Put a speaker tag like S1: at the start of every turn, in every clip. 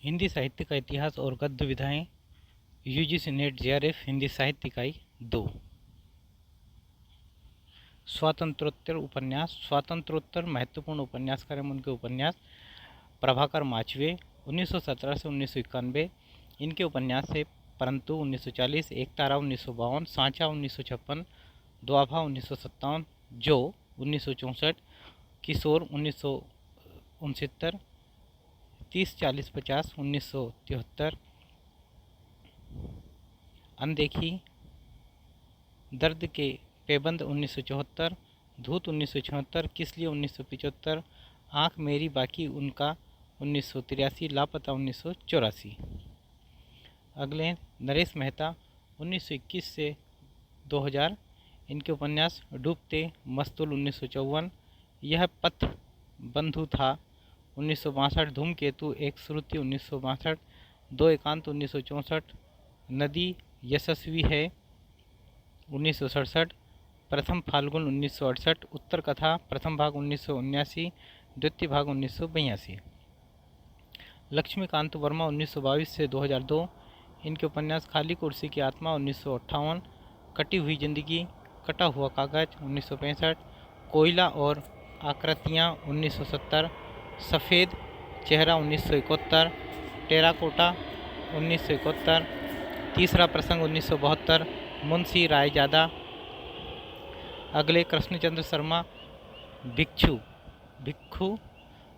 S1: हिंदी साहित्य का इतिहास और गद्य विधाएं। यूजीसी नेट जेआरएफ हिंदी साहित्य इकाई 2। स्वातंत्रोत्तर उपन्यास। स्वातंत्रोत्तर महत्वपूर्ण उपन्यासकार एवं उनके उपन्यास। प्रभाकर माचवे 1917 से 1991 इनके उपन्यास है। परंतु 1940, एक तारा 1952, सांचा 1956, द्वाभा 1957, जो 1964, किशोर 1969, 30-40-50 1973, अनदेखी, दर्द के पेबंद 1974, धूत 1976, किस लिए 1975, आँख मेरी बाकी उनका 1983, लापता 1984। अगले नरेश मेहता 1921 से 2000 इनके उपन्यास। डूबते मस्तूल 1954, यह पथ बंधु था 1962, धूमकेतु एक श्रुति 1962, दो एकांत 1964, नदी यशस्वी है 1967, प्रथम फाल्गुन 1968, उत्तर कथा प्रथम भाग 1979, द्वितीय भाग 1982। लक्ष्मीकांत वर्मा 1922 से 2002 इनके उपन्यास। खाली कुर्सी की आत्मा 1958, कटी हुई जिंदगी, कटा हुआ कागज 1965, कोयला और आकृतियाँ 1970, सफ़ेद चेहरा 1971, टेराकोटा 1971, तीसरा प्रसंग 1972, मुंशी रायजादा। अगले कृष्णचंद्र शर्मा भिक्षु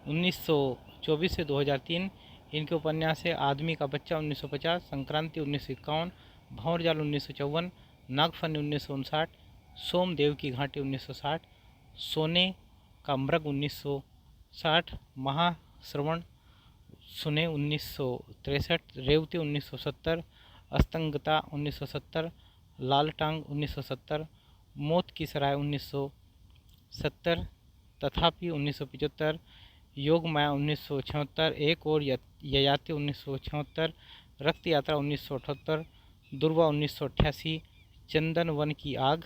S1: 1924 से 2003 इनके उपन्यास है। आदमी का बच्चा 1950, संक्रांति 1951, भंवरजाल 1954, नागफनी 1959, सोमदेव की घाटी 1960, सोने का मृग 1960, महाश्रवण सुने 1963, रेवती 1970, अस्तंगता 1970, लालटांग 1970, मौत की सराय 1970, तथापि 1975, योग माया 1976, एक और ययाति 1976, रक्त यात्रा 1978, दुर्वा 1988, चंदन वन की आग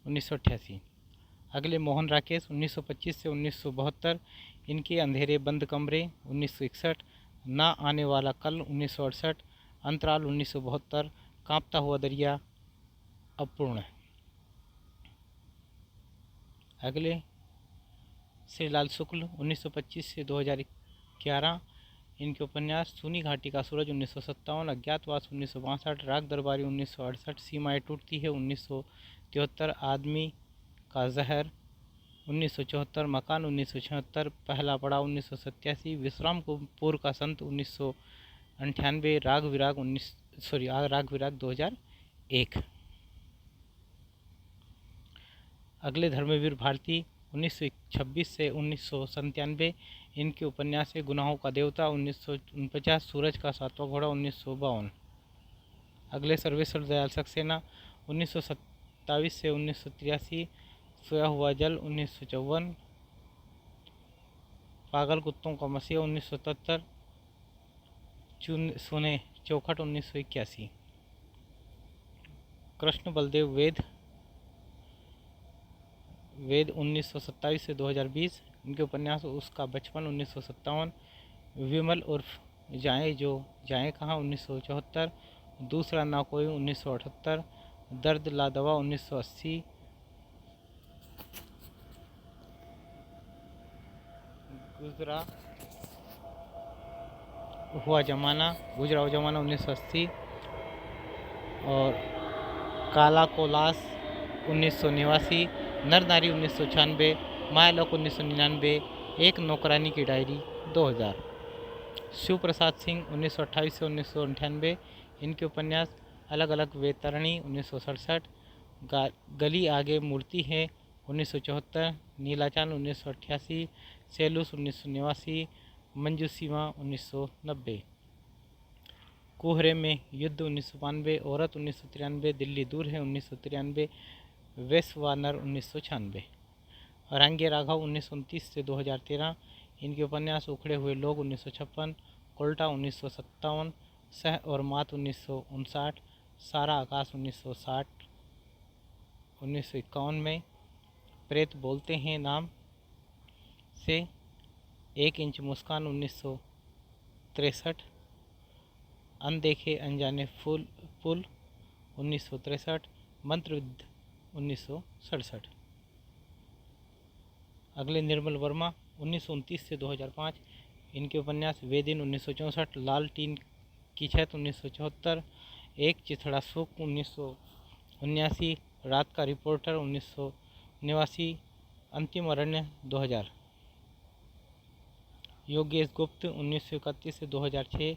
S1: 1988। अगले मोहन राकेश 1925 से 1972 इनके अंधेरे बंद कमरे 1961, ना आने वाला कल 1968, अंतराल 1972, कांपता हुआ दरिया अपूर्ण। अगले श्रीलाल शुक्ल 1925 से 2011 इनके उपन्यास। सूनी घाटी का सूरज 1957, अज्ञातवास 1962, राग दरबारी 1968, सीमाएं टूटती है 1973, आदमी का जहर 1974, मकान 1976, पहला पड़ाव 1987, विश्रामपुर का संत 1998, राग विराग 2001। अगले धर्मवीर भारती 1926 से 1997 इनके उपन्यास है। गुनाहों का देवता 1949, सूरज का सातवां घोड़ा 1952। अगले सर्वेश्वर दयाल सक्सेना 1927 से 1983, सोया हुआ जल 1954, पागल कुत्तों का मसीहा 1977, सुने चौखट 1981। कृष्ण बलदेव वेद 1927 से 2020 इनके उपन्यास। उसका बचपन 1957, विमल उर्फ जाएं कहाँ 1974, दूसरा ना कोई 1978, दर्द ला दवा 1980, गुजरा हुआ जमाना 1980, और काला कोलास 1989, नर नारी 1996, मायालोक 1999, एक नौकरानी की डायरी 2000। शिव प्रसाद सिंह 1928 से 1998 इनके उपन्यास। अलग अलग वेतरणी 1967, गली आगे मूर्ति है 1974, नीलाचान 1988, सेलूस 1989, मंजू सीमा 1990, कोहरे में युद्ध 1992, औरत 1993, दिल्ली दूर है 1993, वेशवानर 1996, रांगे राघव 1929 से 2013 इनके उपन्यास। उखड़े हुए लोग 1956, कोल्टा 1957, सह और मात 1959, सारा आकाश 1960, 1951 में, प्रेत बोलते हैं नाम से, 1 इंच मुस्कान 63, अनदेखे अनजाने फूल पुल 1963, मंत्रविद्ध 1967। अगले निर्मल वर्मा 1929 से 2005, इनके उपन्यास वेदिन 1964, लाल टीन की छत 1974, एक चिथड़ा सुख 1979, रात का रिपोर्टर 1989, अंतिम अरण्य 2000। योगेश गुप्त 1931 से 2006,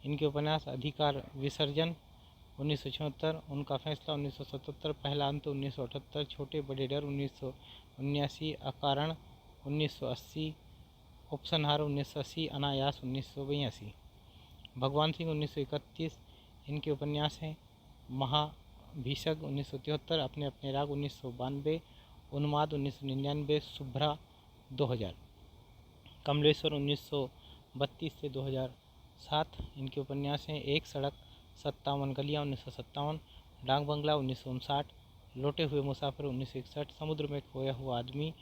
S1: इनके उपन्यास अधिकार विसर्जन 1976, उनका फैसला 1977, पहला अंत 1978, छोटे बड़े डर 1979, अकारण 1980, उपसंहार 1980, अनायास 1982। भगवान सिंह 1931, इनके उपन्यास हैं महाभिषग 1973, अपने अपने राग 1992, उन्माद 1999, शुभ्रा 2000। कमलेश्वर 1932 से 2007, इनके उपन्यास हैं एक सड़क 57 गलियाँ 1957, डाक बंगला 1959, लौटे हुए मुसाफिर 1961, समुद्र में खोया हुआ आदमी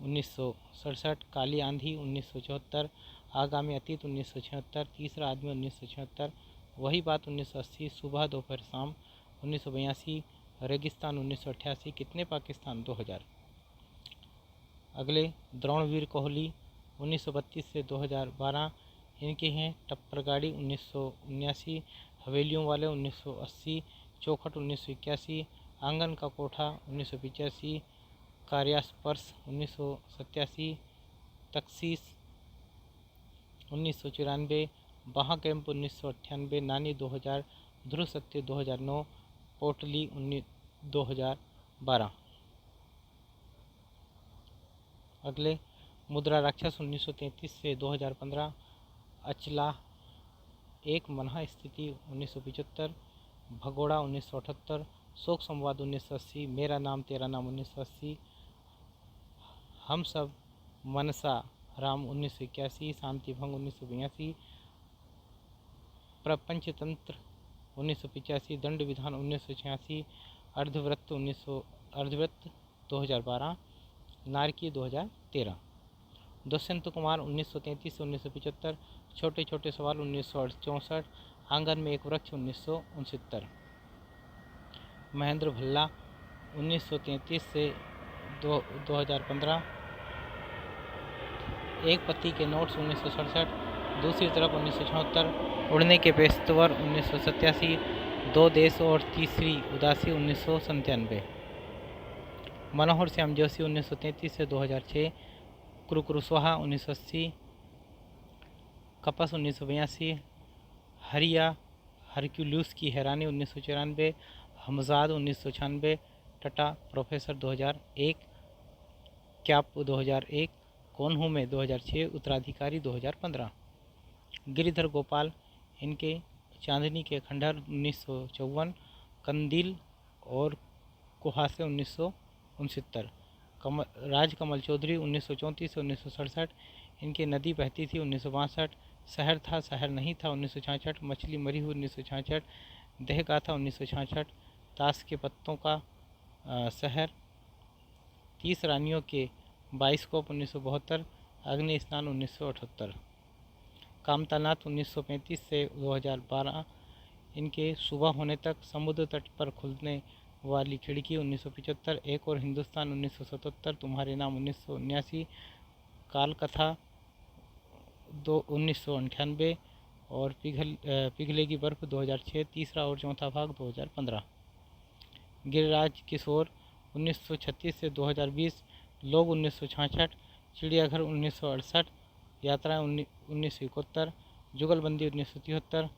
S1: 1967, काली आंधी 1974, आगामी अतीत 1976, तीसरा आदमी 1976, वही बात 1980, सुबह दोपहर शाम 1982, रेगिस्तान 1988, कितने पाकिस्तान 2000। अगले द्रोणवीर कोहली 1932 से 2012, इनके हैं टप्पर गाड़ी 1979, हवेलियों वाले 1980, चौखट 1981, आंगन का कोठा 1985, कार्यास्पर्श 1987, तकसीस 1994, बहा कैंप 1998, नानी 2000, ध्रुव सत्य 2009, पोटली 2012। अगले मुद्रा राक्षस 1933 से 2015, अचला एक मनहा स्थिति 1975, भगोड़ा 1978, शोक संवाद 1980, मेरा नाम तेरा नाम 1980, हम सब मनसा राम 1981, शांति भंग 1982, प्रपंचतंत्र 1985, दंड विधान 1986, अर्धवृत्त 2012, नारकी 2013। दुष्यंत कुमार 1933 से 1975, छोटे छोटे सवाल 1964, आंगन में एक वृक्ष 1969। महेंद्र भल्ला 1933 से 2015, एक पत्ती के नोट्स 1967, दूसरी तरफ 1976, उड़ने के पेशेवर 1987, दो देश और तीसरी उदासी 1997। मनोहर श्याम जोशी 1933 से 2006, कुरुकुरुस्वाहा 1980, कपस 1982, हरिया हरक्यूलिस की हैरानी 1994, हमजाद 1996, टटा प्रोफेसर 2001, क्याप 2001, कौन हूँ मैं 2006, उत्तराधिकारी 2015। गिरिधर गोपाल, इनके चांदनी के खंडहर 1954, कंदील और कुहासे 1969। राजकमल चौधरी 1934 से 1967, इनके नदी बहती थी 1962, शहर था शहर नहीं था 1966, मछली मरी हुई 1966, देह गाथा 1966, ताश के पत्तों का शहर, 30 रानियों के बाइस्कोप 1972, अग्नि स्नान 1978। कामतानाथ 1935 से 2012, इनके सुबह होने तक, समुद्र तट पर खुलने वाली खिड़की 1975, एक और हिंदुस्तान 1977, तुम्हारे नाम 1979, काल कथा 1998 और पिघलेगी बर्फ 2006, तीसरा और चौथा भाग 2015। गिरिराज किशोर 1936 से 2020, लोग 1966, चिड़ियाघर 1968, यात्राएं 1971, जुगलबंदी 1973,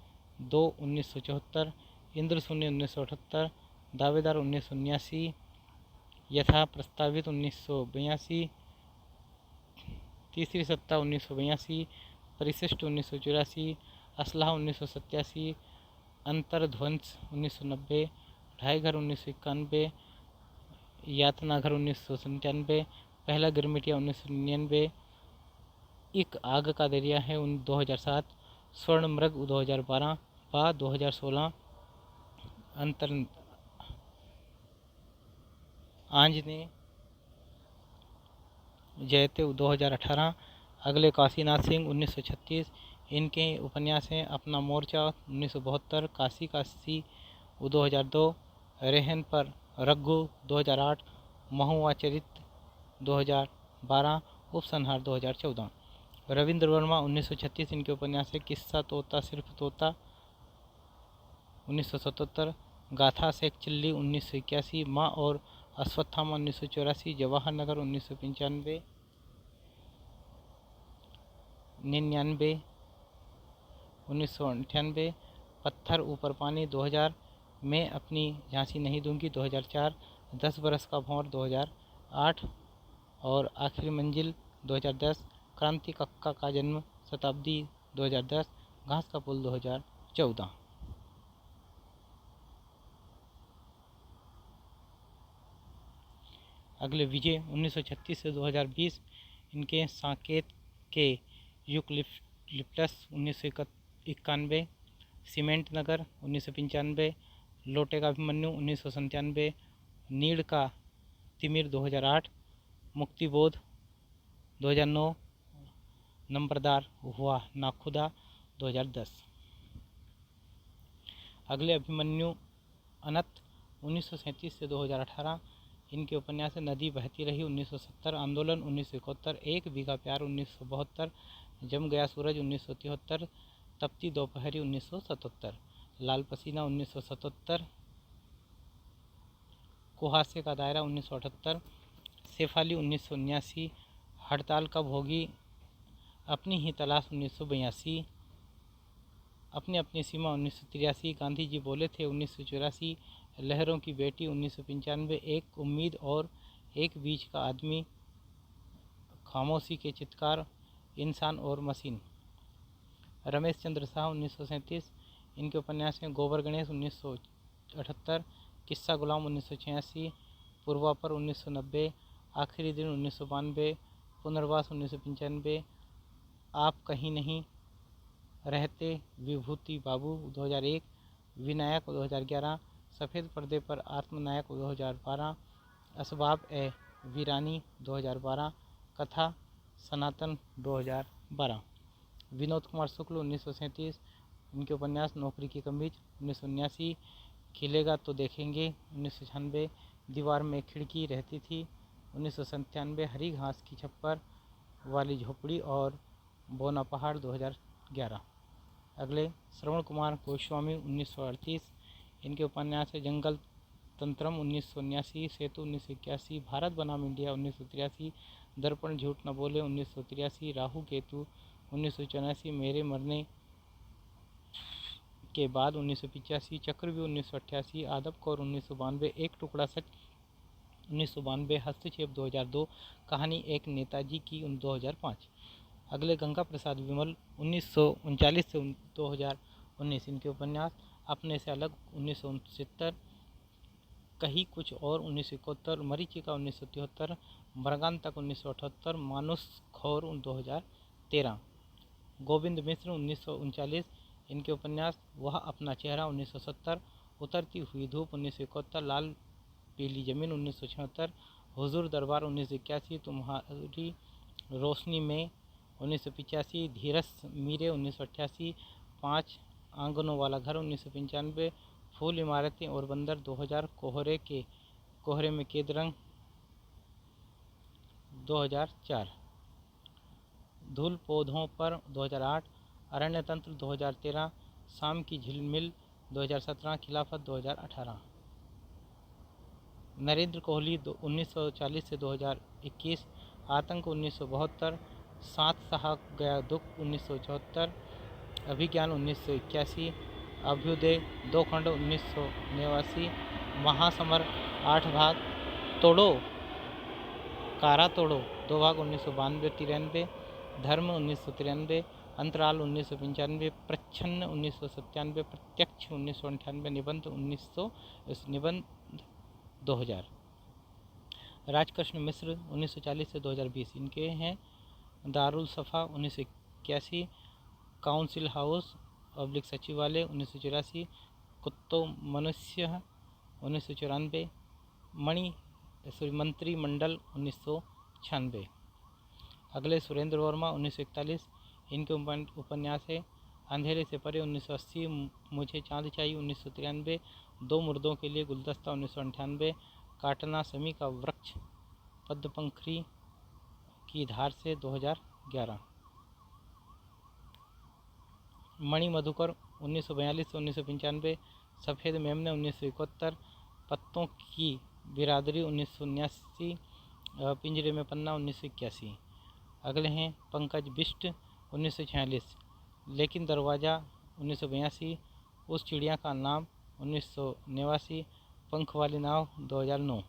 S1: 2 1974, इंद्र शून्य 1978, दावेदार 1979, यथा प्रस्तावित 1982, तीसरी सत्ता 1982, परिशिष्ट 1984, असलाह 1987, अंतर्ध्वंस 1990, ढाई घर 1991, यातना घर 1997, पहला गिरमिटिया 1999, एक आग का दरिया है 2007, स्वर्ण मृग 2012, बा 2016, अंतर आंजने जयते 2018। अगले काशीनाथ सिंह 1936, इनके उपन्यास हैं अपना मोर्चा 1972, काशी काशी 2002, रेहन पर रघु 2008, महुआ चरित 2012, उपसंहार 2014। रविंद्र वर्मा 1936 इनके उपन्यास है किस्सा तोता सिर्फ तोता 1977, गाथा शेख चिल्ली 1981, माँ और अश्वत्थामा 1984, जवाहर नगर 1995, 1998, पत्थर ऊपर पानी 2000, मैं अपनी झांसी नहीं दूंगी 2004, 10 बरस का भंवर 2008 और आखिरी मंजिल 2010, क्रांति कक्का का जन्म शताब्दी 2010, घास का पुल 2014। अगले विजय 1936 से 2020, इनके साकेत के यूकलिप्टस 1991, सीमेंट नगर 1995, लोटे का अभिमन्यु 1997, नीड़ का तिमिर 2008, मुक्तिबोध 2009, नंबरदार हुआ नाखुदा 2010। अगले अभिमन्यु अनंत 1937 से 2018, इनके उपन्यास नदी बहती रही 1970, आंदोलन 1971, एक बीघा प्यार 1972, जम गया सूरज 1973, तपती दोपहरी 1977, लाल पसीना 1977, कुहासे का दायरा 1978, शेफाली 1979, हड़ताल का भोगी अपनी ही तलाश 1982, अपनी अपनी सीमा 1983, गांधी जी बोले थे 1984, लहरों की बेटी 1995, एक उम्मीद और एक बीच का आदमी, खामोशी के चित्कार, इंसान और मशीन। रमेश चंद्र शाह 1937, इनके उपन्यास हैं गोबर गणेश 1978, किस्सा गुलाम 1986, पूर्वापर 1990, आखिरी दिन 1992, पुनर्वास 1995, आप कहीं नहीं रहते विभूति बाबू 2001, विनायक 2011, सफ़ेद पर्दे पर आत्मनायक 2012, असबाब ए वीरानी 2012, कथा सनातन 2012। विनोद कुमार शुक्ल 1937, इनके उपन्यास नौकरी की कमीज 1979, खिलेगा तो देखेंगे 1996, दीवार में खिड़की रहती थी 1997, हरी घास की छप्पर वाली झोपड़ी और बोना पहाड़ 2011। अगले श्रवण कुमार गोस्वामी 1938, इनके उपन्यास है जंगल तंत्रम 1979, सेतु 1981, भारत बनाम इंडिया 1983, दर्पण झूठ न बोले 1983, राहु केतु 1984, मेरे मरने के बाद 1985, चक्रव्यूह 1988, आदब कौर 1992, एक टुकड़ा सच 1992, हस्तक्षेप 2002, कहानी एक नेताजी की 2005। अगले गंगा प्रसाद विमल 1939 से 2019, इनके उपन्यास अपने से अलग 1969, कहीं कुछ और 1971, मरीचिका 1973, मृगांतक 1978, मानुस खौर 2013। गोविंद मिश्र 1939, इनके उपन्यास वह अपना चेहरा 1970, उतरती हुई धूप 1971, लाल पीली जमीन 1976, हुजूर दरबार 1981, तुम्हारी रोशनी में 1985, धीरस मीरे 1988, 5 आंगनों वाला घर 1995, फूल इमारतें और बंदर 2000, कोहरे में कैद रंग 2004, धूल पौधों पर 2008, अरण्य तंत्र 2013, शाम की झिलमिल 2017, खिलाफत 2018। नरेंद्र कोहली 1940 से 2021, आतंक 1972, साथ सहा गया दुख 1974, अभिज्ञान 1981, अभ्युदय 2 खंड 1989, महासमर 8 भाग, तोड़ो कारा तोड़ो 2 भाग 1992-93, धर्म 1993, अंतराल 1995, प्रच्छन्न 1997, प्रत्यक्ष 1998, निबंध 2000। राजकृष्ण मिश्र 1940 से 2020, इनके हैं दारुल सफ़ा 1981, काउंसिल हाउस पब्लिक सचिवालय 1984, कुत्तों मनुष्य 1994, मंत्रिमंडल 1996। अगले सुरेंद्र वर्मा 1941, इनके उपन्यास है अंधेरे से परे 1980, मुझे चांद चाहिए 1993, दो मुर्दों के लिए गुलदस्ता 1998, काटना समी का वृक्ष पद्मपंखरी की धार से 2011, मणि मधुकर 1942 से 1995, सफ़ेद मेमने 1971, पत्तों की बिरादरी 1979, पिंजरे में पन्ना 1981। अगले हैं पंकज बिष्ट 1946, लेकिन दरवाज़ा 1982, उस चिड़िया का नाम 1989, पंख वाली नाव 2009,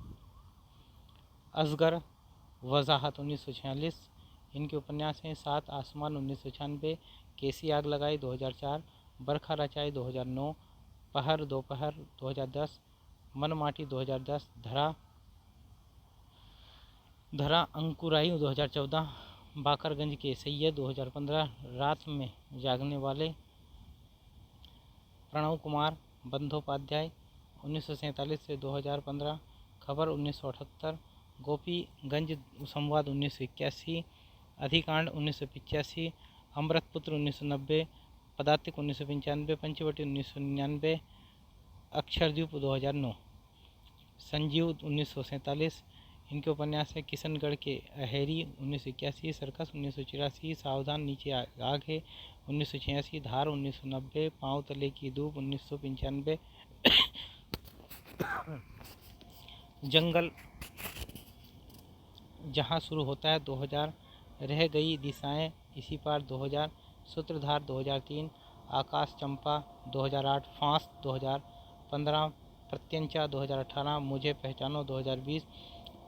S1: असगर वजाहत 1946, इनके उपन्यास हैं सात आसमान 1996, कैसी आग लगाई 2004, बरखा रचाई 2009, पहर दोपहर 2010, मन माटी 2010, धरा अंकुराई 2014, बाकरगंज के सैयद 2015, रात में जागने वाले प्रणव कुमार बंदोपाध्याय 1947 से 2015, खबर 1978, गोपीगंज संवाद 1981, अधिकांड 1985, अमृतपुत्र 1990, पदातिक 1995, पंचवटी 1999, अक्षरद्वीप 2009, संजीव 1947, इनके उपन्यास है किशनगढ़ के अहेरी 1981, सर्कस 1984, सावधान नीचे आग है 1986, धार 1990, पाँव तले की धूप 1995, जंगल जहां शुरू होता है 2000, रह गई दिशाएं इसी पार 2000, सूत्रधार 2003, आकाश चंपा 2008, फांस 2015, प्रत्यंचा 2018, मुझे पहचानो 2020,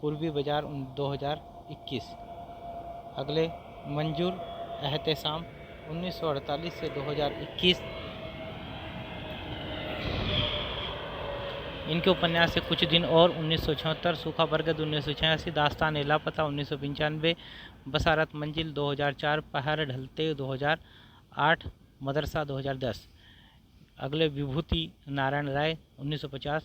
S1: पूर्वी बाजार 2021। अगले मंजूर एहतेशाम 1948 से 2021, इनके उपन्यास से कुछ दिन और 1976, सूखा बरगद 1986, दास्तान लापता 1995, बसारत मंजिल 2004, पहाड़ ढलते 2008, मदरसा 2010। अगले विभूति नारायण राय 1950,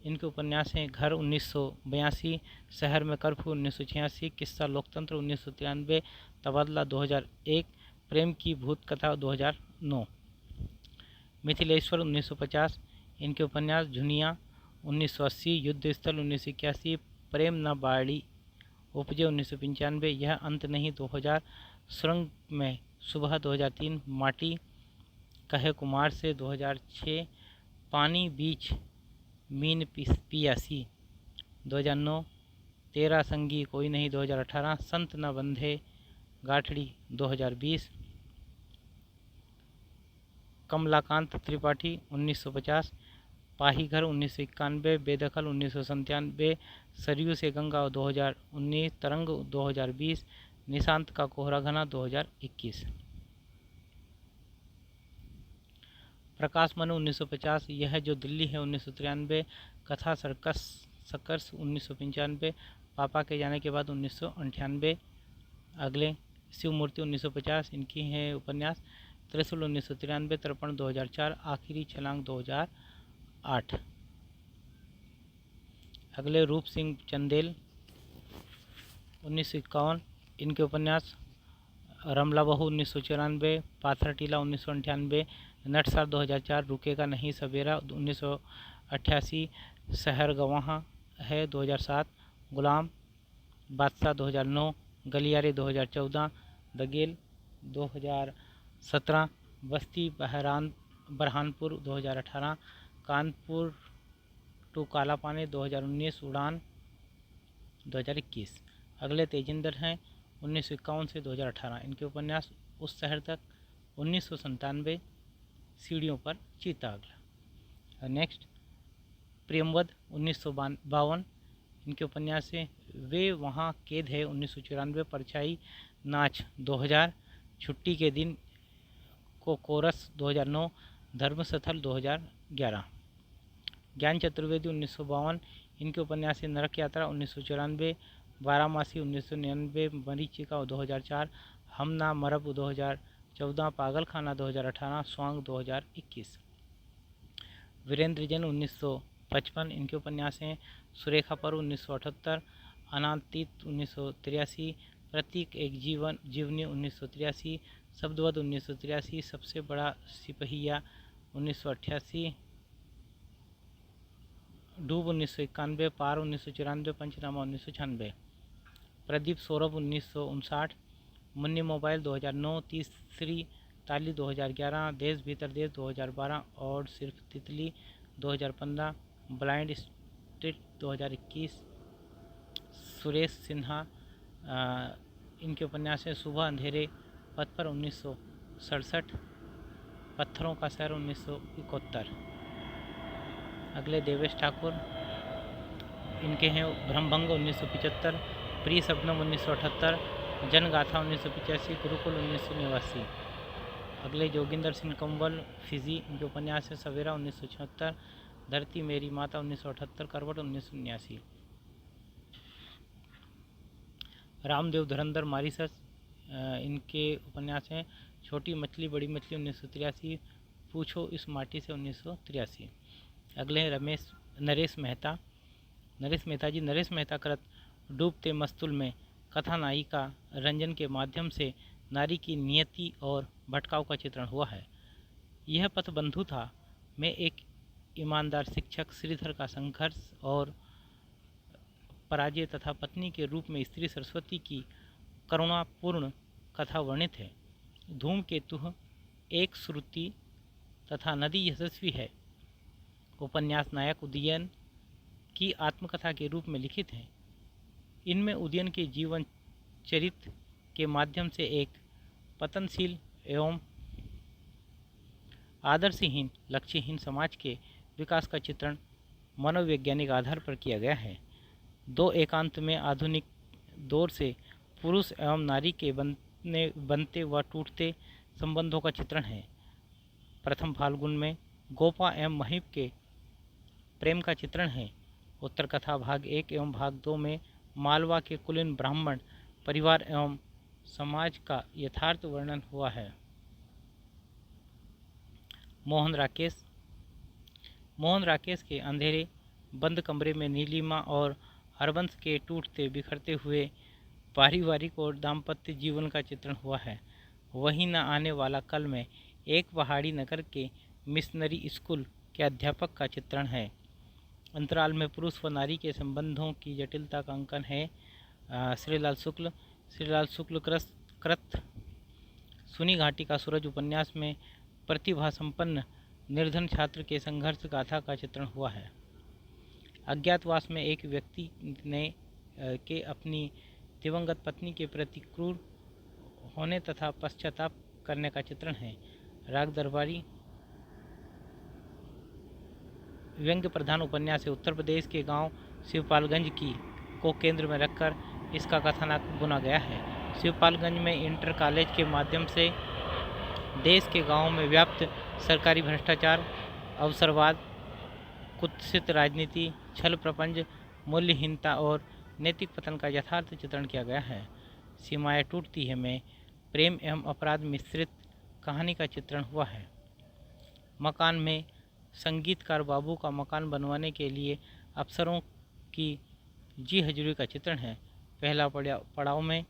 S1: इनके उपन्यास हैं घर 1982, शहर में कर्फ्यू 1986, किस्सा लोकतंत्र 1993, तबादला 2001, प्रेम की भूत कथा 2009, मिथिलेश्वर 1950, इनके उपन्यास झुनिया 1980, युद्ध स्थल 1981, प्रेम न बाड़ी उपजे 1995, यह अंत नहीं 2000, सुरंग में सुबह 2003, माटी कहे कुमार से 2006, पानी बीच मीन पियासी 2009, तेरा संगी कोई नहीं 2018, संत न बंधे गाठड़ी 2020, कमलाकांत त्रिपाठी 1950, पाहीघर 1991, बेदखल 1997, सरयू से गंगा 2019, तरंग 2020, निशांत का कोहरा घना 2021, प्रकाश मनु 1950, यह जो दिल्ली है 1993, कथा सकर्स 1995, पापा के जाने के बाद 1998। अगले शिव मूर्ति 1950, इनकी है उपन्यास त्रिशूल 1993, तर्पण 2004, आखिरी छलांग 2008। अगले रूप सिंह चंदेल 1951, इनके उपन्यास रमला बहू 1994, पाथर टीला 1998, नटसर 2004, रुकेगा नहीं सवेरा 1988, शहर गवाह है 2007, गुलाम बादशाह 2009, गलियारे 2014, दगेल 2017, बस्ती बरहानपुर 2018, कानपुर टू काला पानी 2019, उड़ान 2021। अगले तेजिंदर हैं 1951 से 2018, इनके उपन्यास उस शहर तक 1997, सीढ़ियों पर चीता। नेक्स्ट प्रेमवद 1952, इनके उपन्यास से वे वहाँ कैद है 1994, परछाई नाच 2000, छुट्टी के दिन को कोरस 2009, धर्मस्थल 2011। ज्ञान चतुर्वेदी 1952, इनके उपन्यास से नरक यात्रा 1994, बारामासी 1999, मरीचिका 2004, हम ना मरब 2014, पागल खाना 2018, स्वांग 2021। वीरेंद्र जैन 1955, इनके उपन्यास हैं सुरेखा पर्व 1978, अनातीत 1983, प्रतीक एक जीवनी 1983, शब्दवध 1983, सबसे बड़ा सिपहिया 1988, डूब 1991, पार 1994, पंचनामा 1996, प्रदीप सौरभ 1959, मुन्नी मोबाइल 2009, तीसरी ताली 2011, देश भीतर देश 2012 और सिर्फ तितली 2015, ब्लाइंड स्ट्रीट 2021, सुरेश सिन्हा इनके उपन्यास है। सुबह अंधेरे पथ पर 1967, पत्थरों का शहर 1971। अगले देवेश ठाकुर, इनके हैं भ्रमभंग 1975, प्रिय सपनम 1978, जनगाथा 1985, गुरुकुल 1989। अगले जोगिंदर सिंह कंवल, फिजी, इनके उपन्यास है। सवेरा 1976, धरती मेरी माता 1978, करवट 1979। रामदेव धुरंधर मॉरिशस, इनके उपन्यास हैं। छोटी मछली बड़ी मछली 1983, पूछो इस माटी से 1983। अगले हैं नरेश मेहता जी। नरेश मेहता कृत डूबते मस्तूल में कथा नायिका रंजन के माध्यम से नारी की नियति और भटकाव का चित्रण हुआ है। यह पथबंधु था में एक ईमानदार शिक्षक श्रीधर का संघर्ष और पराजय तथा पत्नी के रूप में स्त्री सरस्वती की करुणापूर्ण कथा वर्णित है। धूमकेतु एक श्रुति तथा नदी यशस्वी है। उपन्यास नायक उदयन की आत्मकथा के रूप में लिखित है। इनमें उदयन के जीवन चरित्र के माध्यम से एक पतनशील एवं आदर्शहीन लक्ष्यहीन समाज के विकास का चित्रण मनोवैज्ञानिक आधार पर किया गया है। दो एकांत में आधुनिक दौर से पुरुष एवं नारी के बनते व टूटते संबंधों का चित्रण है। प्रथम फाल्गुन में गोपा एवं महिप के प्रेम का चित्रण है। उत्तर कथा भाग 1 एवं भाग 2 में मालवा के कुलीन ब्राह्मण परिवार एवं समाज का यथार्थ वर्णन हुआ है। मोहन राकेश के अंधेरे बंद कमरे में नीलिमा और हरबंश के टूटते बिखरते हुए पारिवारिक और दाम्पत्य जीवन का चित्रण हुआ है। वही न आने वाला कल में एक पहाड़ी नगर के मिशनरी स्कूल के अध्यापक का चित्रण है। अंतराल में पुरुष व नारी के संबंधों की जटिलता का अंकन है। श्रीलाल शुक्ल कृत सुनी घाटी का सूरज उपन्यास में प्रतिभा संपन्न निर्धन छात्र के संघर्ष गाथा का चित्रण हुआ है। अज्ञातवास में एक व्यक्ति ने के अपनी दिवंगत पत्नी के प्रति क्रूर होने तथा पश्चाताप करने का चित्रण है। राग दरबारी व्यंग्य प्रधान उपन्यास है। उत्तर प्रदेश के गांव शिवपालगंज को केंद्र में रखकर इसका कथानक बुना गया है। शिवपालगंज में इंटर कॉलेज के माध्यम से देश के गांवों में व्याप्त सरकारी भ्रष्टाचार, अवसरवाद, कुत्सित राजनीति, छल प्रपंच, मूल्यहीनता और नैतिक पतन का यथार्थ चित्रण किया गया है। सीमाएं टूटती है में प्रेम एवं अपराध मिश्रित कहानी का चित्रण हुआ है। मकान में संगीतकार बाबू का मकान बनवाने के लिए अफसरों की जी हजूरी का चित्रण है। पहला पड़ाव में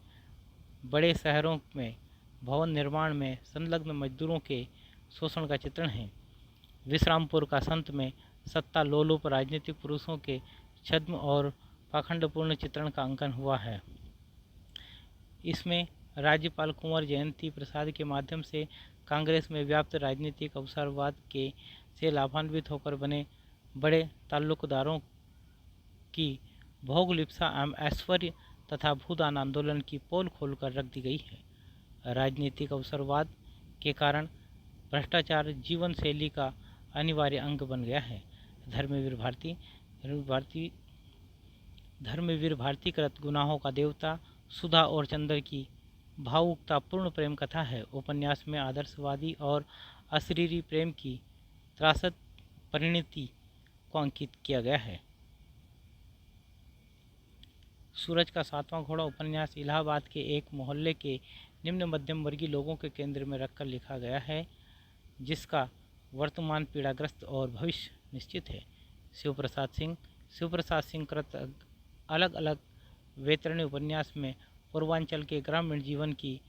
S1: बड़े शहरों में भवन निर्माण में संलग्न मजदूरों के शोषण का चित्रण है। विश्रामपुर का संत में सत्ता लोलुप राजनीतिक पुरुषों के छद्म और पाखंडपूर्ण चित्रण का अंकन हुआ है। इसमें राज्यपाल कुंवर जयंती प्रसाद के माध्यम से कांग्रेस में व्याप्त राजनीतिक अवसरवाद के से लाभान्वित होकर बने बड़े ताल्लुकदारों की भोगलिप्सा एवं ऐश्वर्य तथा भूदान आंदोलन की पोल खोलकर रख दी गई है। राजनीतिक अवसरवाद के कारण भ्रष्टाचार जीवन शैली का अनिवार्य अंग बन गया है। धर्मवीर भारती कृत गुनाहों का देवता सुधा और चंद्र की भावुकतापूर्ण प्रेम कथा है। उपन्यास में आदर्शवादी और अशरीरी प्रेम की त्रासद परिणति को अंकित किया गया है। सूरज का सातवां घोड़ा उपन्यास इलाहाबाद के एक मोहल्ले के निम्न मध्यम वर्गीय लोगों के केंद्र में रखकर लिखा गया है, जिसका वर्तमान पीड़ाग्रस्त और भविष्य निश्चित है। शिवप्रसाद सिंह कृत अलग अलग वेतरणी उपन्यास में पूर्वांचल के ग्रामीण जीवन की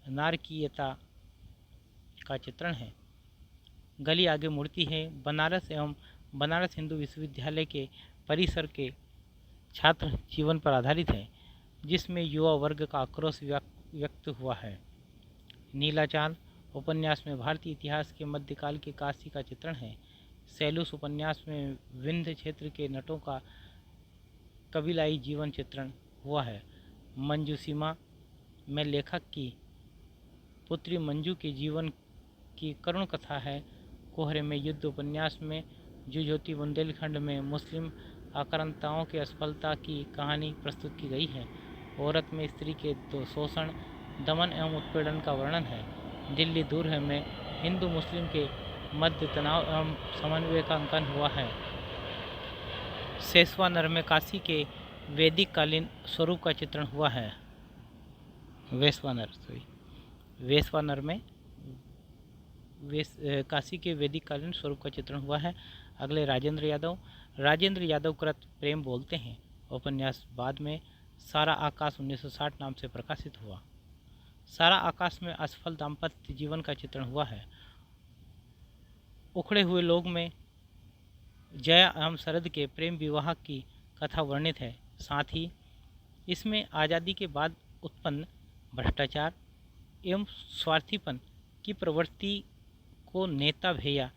S1: नारकीयता का चित्रण है। गली आगे मुड़ती है बनारस एवं बनारस हिंदू विश्वविद्यालय के परिसर के छात्र जीवन पर आधारित है, जिसमें युवा वर्ग का आक्रोश व्यक्त हुआ है। नीला चांद उपन्यास में भारतीय इतिहास के मध्यकाल के काशी का चित्रण है। सैलूस उपन्यास में विंध्य क्षेत्र के नटों का कबीलाई जीवन चित्रण हुआ है। मंजूसीमा में लेखक की पुत्री मंजू के जीवन की करुण कथा है। कोहरे में युद्ध उपन्यास में जुझोती बुंदेलखंड में मुस्लिम आक्रांताओं की असफलता की कहानी प्रस्तुत की गई है। औरत में स्त्री के शोषण, दमन एवं उत्पीड़न का वर्णन है। दिल्ली दूर है में हिंदू मुस्लिम के मध्य तनाव एवं समन्वय का अंकन हुआ है। शेषवानर में काशी के वैदिक कालीन स्वरूप का चित्रण हुआ है। वेशवानर में काशी के वैदिक कालीन स्वरूप का चित्रण हुआ है। अगले राजेंद्र यादव कृत प्रेम बोलते हैं उपन्यास बाद में सारा आकाश 1960 नाम से प्रकाशित हुआ। सारा आकाश में असफल दाम्पत्य जीवन का चित्रण हुआ है। उखड़े हुए लोग में जया एवं शरद के प्रेम विवाह की कथा वर्णित है। साथ ही इसमें आज़ादी के बाद उत्पन्न भ्रष्टाचार एवं स्वार्थीपन की प्रवृत्ति को नेता भैया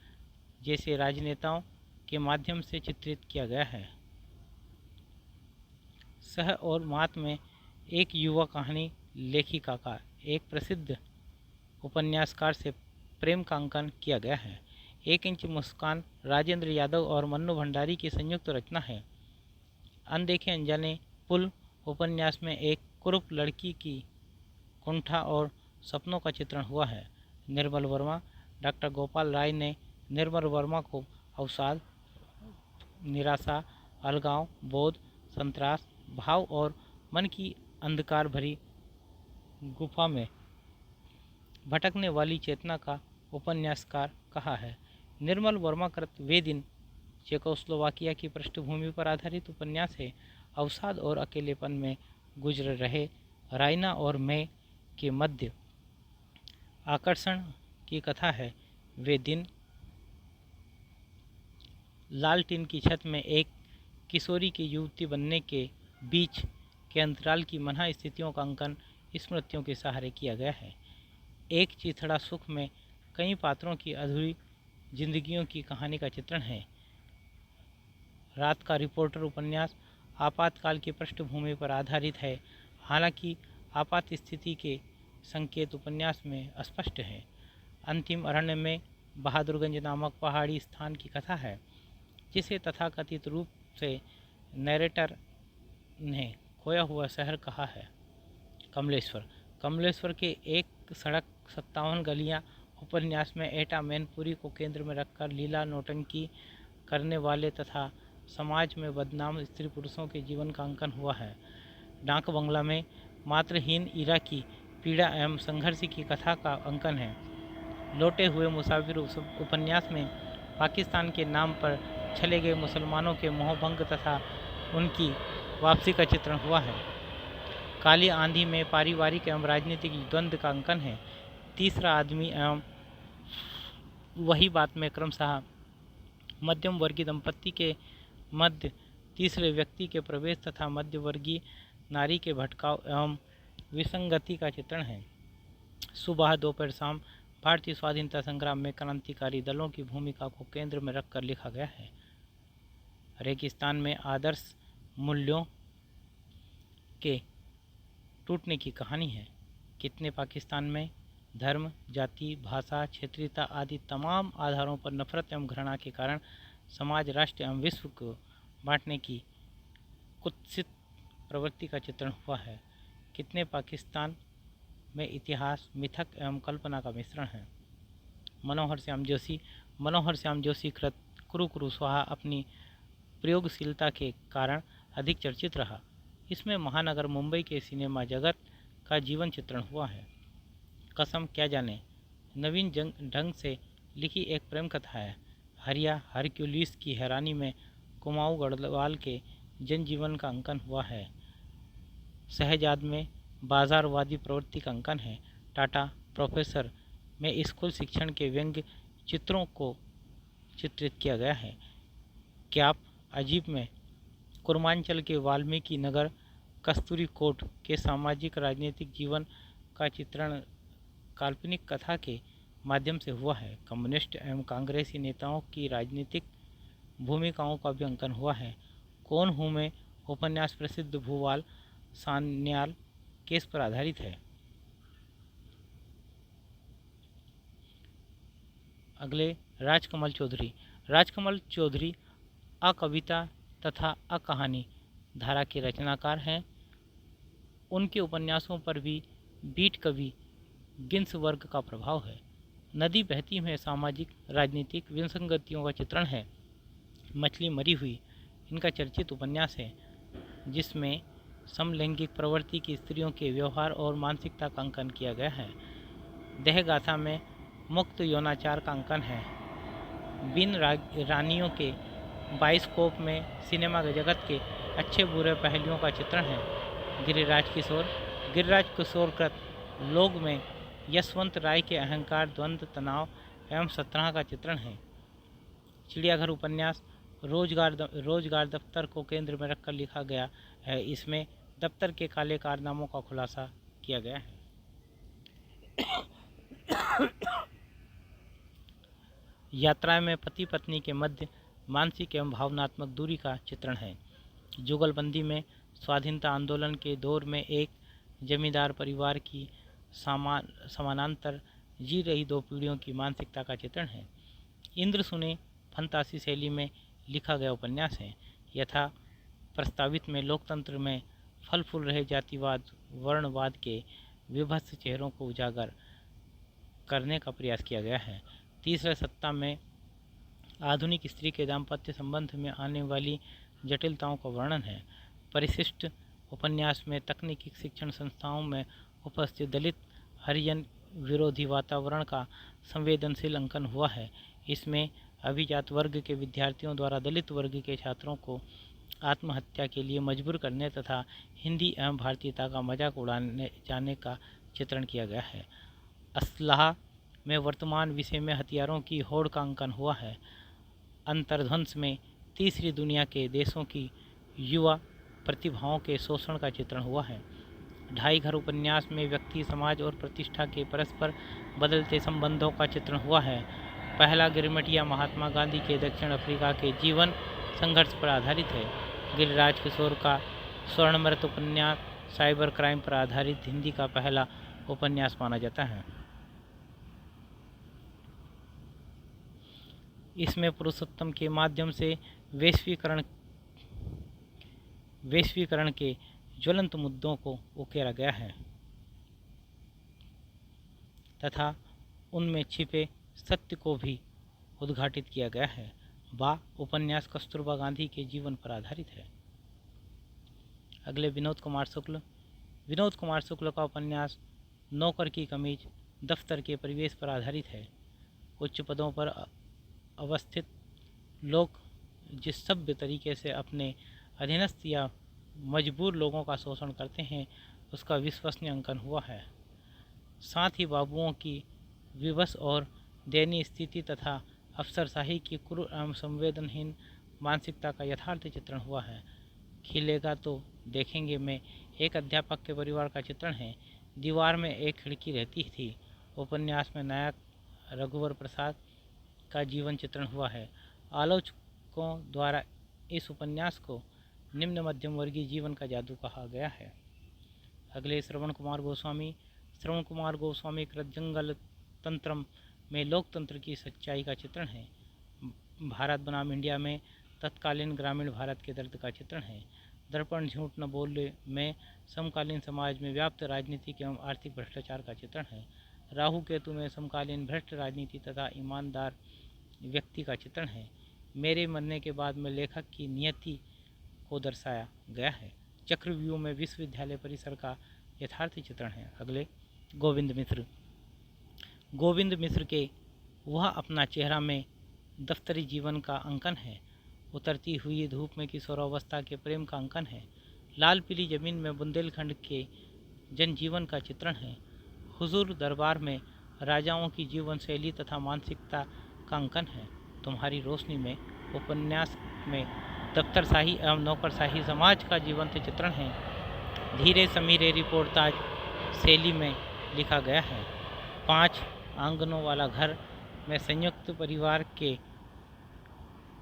S1: जैसे राजनेताओं के माध्यम से चित्रित किया गया है। सह और मात में एक युवा कहानी लेखिका का एक प्रसिद्ध उपन्यासकार से प्रेम का अंकन किया गया है। 1 इंच मुस्कान राजेंद्र यादव और मन्नू भंडारी की संयुक्त रचना है। अनदेखे अनजाने पुल उपन्यास में एक कुरूप लड़की की कुंठा और सपनों का चित्रण हुआ है। निर्मल वर्मा डॉक्टर गोपाल राय ने निर्मल वर्मा को अवसाद, निराशा, अलगाव, बोध, संतरास, भाव और मन की अंधकार भरी गुफा में भटकने वाली चेतना का उपन्यासकार कहा है। निर्मल वर्मा कृत वे दिन चेकोस्लोवाकिया की पृष्ठभूमि पर आधारित उपन्यास है। अवसाद और अकेलेपन में गुजर रहे रायना और मैं के मध्य आकर्षण की कथा है। वे दिन लालटीन की छत में एक किशोरी की युवती बनने के बीच के अंतराल की मना स्थितियों का अंकन स्मृतियों के सहारे किया गया है। एक चिथड़ा सुख में कई पात्रों की अधूरी जिंदगियों की कहानी का चित्रण है। रात का रिपोर्टर उपन्यास आपातकाल की पृष्ठभूमि पर आधारित है। हालांकि आपात स्थिति के संकेत उपन्यास में स्पष्ट है। अंतिम अरण्य में बहादुरगंज नामक पहाड़ी स्थान की कथा है, जिसे तथाकथित रूप से नैरेटर ने खोया हुआ शहर कहा है। कमलेश्वर के एक सड़क 57 गलियां उपन्यास में एटा मैनपुरी को केंद्र में रखकर लीला नौटंकी करने वाले तथा समाज में बदनाम स्त्री पुरुषों के जीवन का अंकन हुआ है। डाक बंगला में मातृहीन ईरा की पीड़ा एवं संघर्ष की कथा का अंकन है। लौटे हुए मुसाफिर उपन्यास में पाकिस्तान के नाम पर छले गए मुसलमानों के मोहभंग तथा उनकी वापसी का चित्रण हुआ है। काली आंधी में पारिवारिक एवं राजनीतिक द्वंद्व का अंकन है। तीसरा आदमी एवं वही बात में क्रमशः मध्यम वर्गीय दंपत्ति के मध्य तीसरे व्यक्ति के प्रवेश तथा मध्यवर्गीय नारी के भटकाव एवं विसंगति का चित्रण है। सुबह दोपहर शाम भारतीय स्वाधीनता संग्राम में क्रांतिकारी दलों की भूमिका को केंद्र में रखकर लिखा गया है। रेगिस्तान में आदर्श मूल्यों के टूटने की कहानी है। कितने पाकिस्तान में धर्म, जाति, भाषा, क्षेत्रीयता आदि तमाम आधारों पर नफरत एवं घृणा के कारण समाज, राष्ट्र एवं विश्व को बांटने की कुत्सित प्रवृत्ति का चित्रण हुआ है। कितने पाकिस्तान में इतिहास, मिथक एवं कल्पना का मिश्रण है। मनोहर श्याम जोशी कृत कुरु कुरु स्वाहा अपनी प्रयोगशीलता के कारण अधिक चर्चित रहा। इसमें महानगर मुंबई के सिनेमा जगत का जीवन चित्रण हुआ है। कसम क्या जाने नवीन ढंग से लिखी एक प्रेम कथा है। हरक्यूलिस की हैरानी में कुमाऊं गढ़वाल के जनजीवन का अंकन हुआ है। शहजाद में बाजारवादी प्रवृत्ति का अंकन है। टाटा प्रोफेसर में स्कूल शिक्षण के व्यंग्य चित्रों को चित्रित किया गया है। क्याप अजीब में कुर्मांचल के वाल्मीकि नगर कस्तूरी कोट के सामाजिक राजनीतिक जीवन का चित्रण काल्पनिक कथा के माध्यम से हुआ है। कम्युनिस्ट एवं कांग्रेसी नेताओं की राजनीतिक भूमिकाओं का भी अंकन हुआ है। कौन हूँ मैं उपन्यास प्रसिद्ध भूवाल सान्याल केस पर आधारित है। अगले राजकमल चौधरी। राजकमल चौधरी अकविता तथा अकहानी धारा के रचनाकार हैं। उनके उपन्यासों पर भी बीट कवि गिन्सबर्ग का प्रभाव है। नदी बहती में सामाजिक राजनीतिक विसंगतियों का चित्रण है। मछली मरी हुई इनका चर्चित उपन्यास है, जिसमें समलैंगिक प्रवृत्ति की स्त्रियों के व्यवहार और मानसिकता का अंकन किया गया है। देहगाथा में मुक्त यौनाचार का अंकन है। बिन रानियों के बाइस्कोप में सिनेमा के जगत के अच्छे बुरे पहलुओं का चित्रण है। गिरिराज किशोर कृत लोग में यशवंत राय के अहंकार, द्वंद्व, तनाव एवं सत्रह का चित्रण है। चिड़ियाघर उपन्यास रोजगार दफ्तर को केंद्र में रखकर लिखा गया है। इसमें दफ्तर के काले कारनामों का खुलासा किया गया है। यात्राएं में पति पत्नी के मध्य मानसिक एवं भावनात्मक दूरी का चित्रण है। जुगलबंदी में स्वाधीनता आंदोलन के दौर में एक जमींदार परिवार की समानांतर जी रही दो पीढ़ियों की मानसिकता का चित्रण है। इंद्र सुने फंतासी शैली में लिखा गया उपन्यास है। यथा प्रस्तावित में लोकतंत्र में फल फूल रहे जातिवाद वर्णवाद के विभत्स चेहरों को उजागर करने का प्रयास किया गया है। तीसरे सत्ता में आधुनिक स्त्री के दाम्पत्य संबंध में आने वाली जटिलताओं का वर्णन है। परिशिष्ट उपन्यास में तकनीकी शिक्षण संस्थाओं में उपस्थित दलित हरिजन विरोधी वातावरण का संवेदनशील अंकन हुआ है। इसमें अभिजात वर्ग के विद्यार्थियों द्वारा दलित वर्ग के छात्रों को आत्महत्या के लिए मजबूर करने तथा हिंदी एवं भारतीयता का मजाक उड़ाने जाने का चित्रण किया गया है। असलाह में वर्तमान विषय में हथियारों की होड़ का अंकन हुआ है। अंतर्ध्वंस में तीसरी दुनिया के देशों की युवा प्रतिभाओं के शोषण का चित्रण हुआ है। ढाई घर उपन्यास में व्यक्ति समाज और प्रतिष्ठा के परस्पर बदलते संबंधों का चित्रण हुआ है। पहला गिरमिटिया महात्मा गांधी के दक्षिण अफ्रीका के जीवन संघर्ष पर आधारित है। गिरिराज किशोर का स्वर्णमृत उपन्यास साइबर क्राइम पर आधारित हिंदी का पहला उपन्यास माना जाता है। इसमें पुरुषोत्तम के माध्यम से वैश्वीकरण के ज्वलंत मुद्दों को उकेरा गया है तथा उनमें छिपे सत्य को भी उद्घाटित किया गया है। उपन्यास कस्तूरबा गांधी के जीवन पर आधारित है। अगले विनोद कुमार शुक्ल का उपन्यास नौकर की कमीज दफ्तर के परिवेश पर आधारित है। उच्च पदों पर अवस्थित लोग जिस सभ्य तरीके से अपने अधीनस्थ या मजबूर लोगों का शोषण करते हैं, उसका विश्वसनीय अंकन हुआ है। साथ ही बाबुओं की विवश और दयनीय स्थिति तथा अफसरशाही की क्रूर एवं संवेदनहीन मानसिकता का यथार्थ चित्रण हुआ है। खिलेगा तो देखेंगे में एक अध्यापक के परिवार का चित्रण है। दीवार में एक खिड़की रहती थी उपन्यास में नायक रघुवर प्रसाद का जीवन चित्रण हुआ है। आलोचकों द्वारा इस उपन्यास को निम्न मध्यम वर्गीय जीवन का जादू कहा गया है। अगले श्रवण कुमार गोस्वामी कृत जंगल तंत्रम में लोकतंत्र की सच्चाई का चित्रण है। भारत बनाम इंडिया में तत्कालीन ग्रामीण भारत के दर्द का चित्रण है। दर्पण झूठ न बोले में समकालीन समाज में व्याप्त राजनीतिक एवं आर्थिक भ्रष्टाचार का चित्रण है। राहु केतु में समकालीन भ्रष्ट राजनीति तथा ईमानदार व्यक्ति का चित्रण है। मेरे मरने के बाद में लेखक की नियति को दर्शाया गया है। चक्रव्यूह में विश्वविद्यालय परिसर का यथार्थ चित्रण है। अगले गोविंद मिश्र के वह अपना चेहरा में दफ्तरी जीवन का अंकन है। उतरती हुई धूप में किशोरावस्था के प्रेम का अंकन है। लाल पीली जमीन में बुंदेलखंड के जनजीवन का चित्रण है। हुजूर दरबार में राजाओं की जीवन शैली तथा मानसिकता का अंकन है। तुम्हारी रोशनी में उपन्यास में दफ्तरशाही एवं नौकरशाही समाज का जीवंत चित्रण है। धीरे समीरे रिपोर्टाज शैली में लिखा गया है। 5 आंगनों वाला घर में संयुक्त परिवार के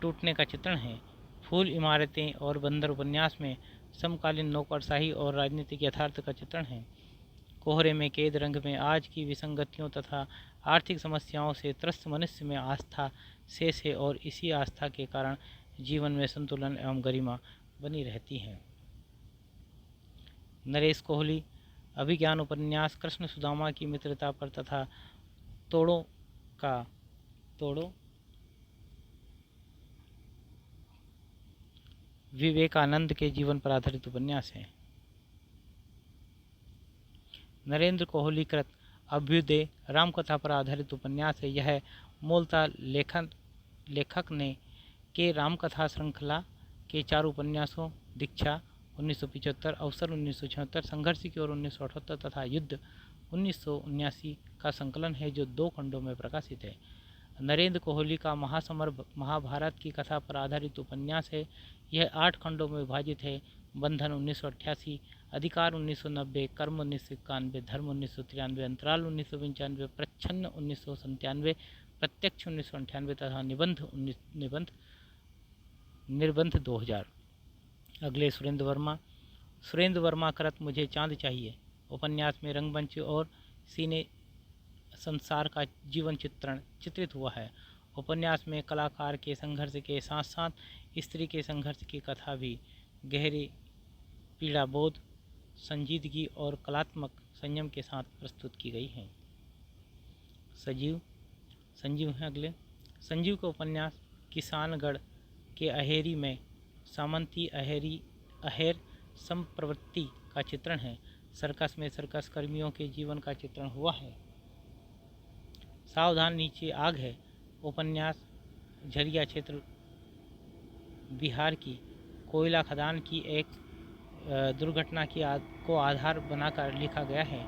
S1: टूटने का चित्रण है। फूल इमारतें और बंदर उपन्यास में समकालीन नौकरशाही और राजनीतिक यथार्थ का चित्रण है। कोहरे में कैद रंग में आज की विसंगतियों तथा आर्थिक समस्याओं से त्रस्त मनुष्य में आस्था शेष है और इसी आस्था के कारण जीवन में संतुलन एवं गरिमा बनी रहती है। नरेश कोहली अभिज्ञान उपन्यास कृष्ण सुदामा की मित्रता पर तथा तोड़ो विवेकानंद के जीवन पर आधारित उपन्यास है। नरेंद्र कोहली कृत अभ्युदय रामकथा पर आधारित उपन्यास है। यह मूलतः लेखक ने के रामकथा श्रृंखला के 4 उपन्यासों दीक्षा 1975, अवसर 1976, संघर्ष की ओर 1978 तथा युद्ध 1979 का संकलन है जो 2 खंडों में प्रकाशित है। नरेंद्र कोहली का महासमर महाभारत की कथा पर आधारित उपन्यास है। यह 8 खंडों में विभाजित है। बंधन 1988, अधिकार 1990, कर्म 1991, धर्म 1993, अंतराल 1995, प्रच्छन्न 1997, प्रत्यक्ष 1998 तथा निर्बंध 2000। अगले सुरेंद्र वर्मा कृत मुझे चांद चाहिए उपन्यास में रंगमंच और सीने संसार का जीवन चित्रित हुआ है। उपन्यास में कलाकार के संघर्ष के साथ साथ स्त्री के संघर्ष की कथा भी गहरी पीड़ाबोध, संजीदगी और कलात्मक संयम के साथ प्रस्तुत की गई है। संजीव है अगले। संजीव का उपन्यास किसानगढ़ के अहेरी में सामंती अहेर संप्रवृत्ति का चित्रण है। सर्कस में सर्कस कर्मियों के जीवन का चित्रण हुआ है। सावधान नीचे आग है उपन्यास झरिया क्षेत्र बिहार की कोयला खदान की एक दुर्घटना को आधार बनाकर लिखा गया है,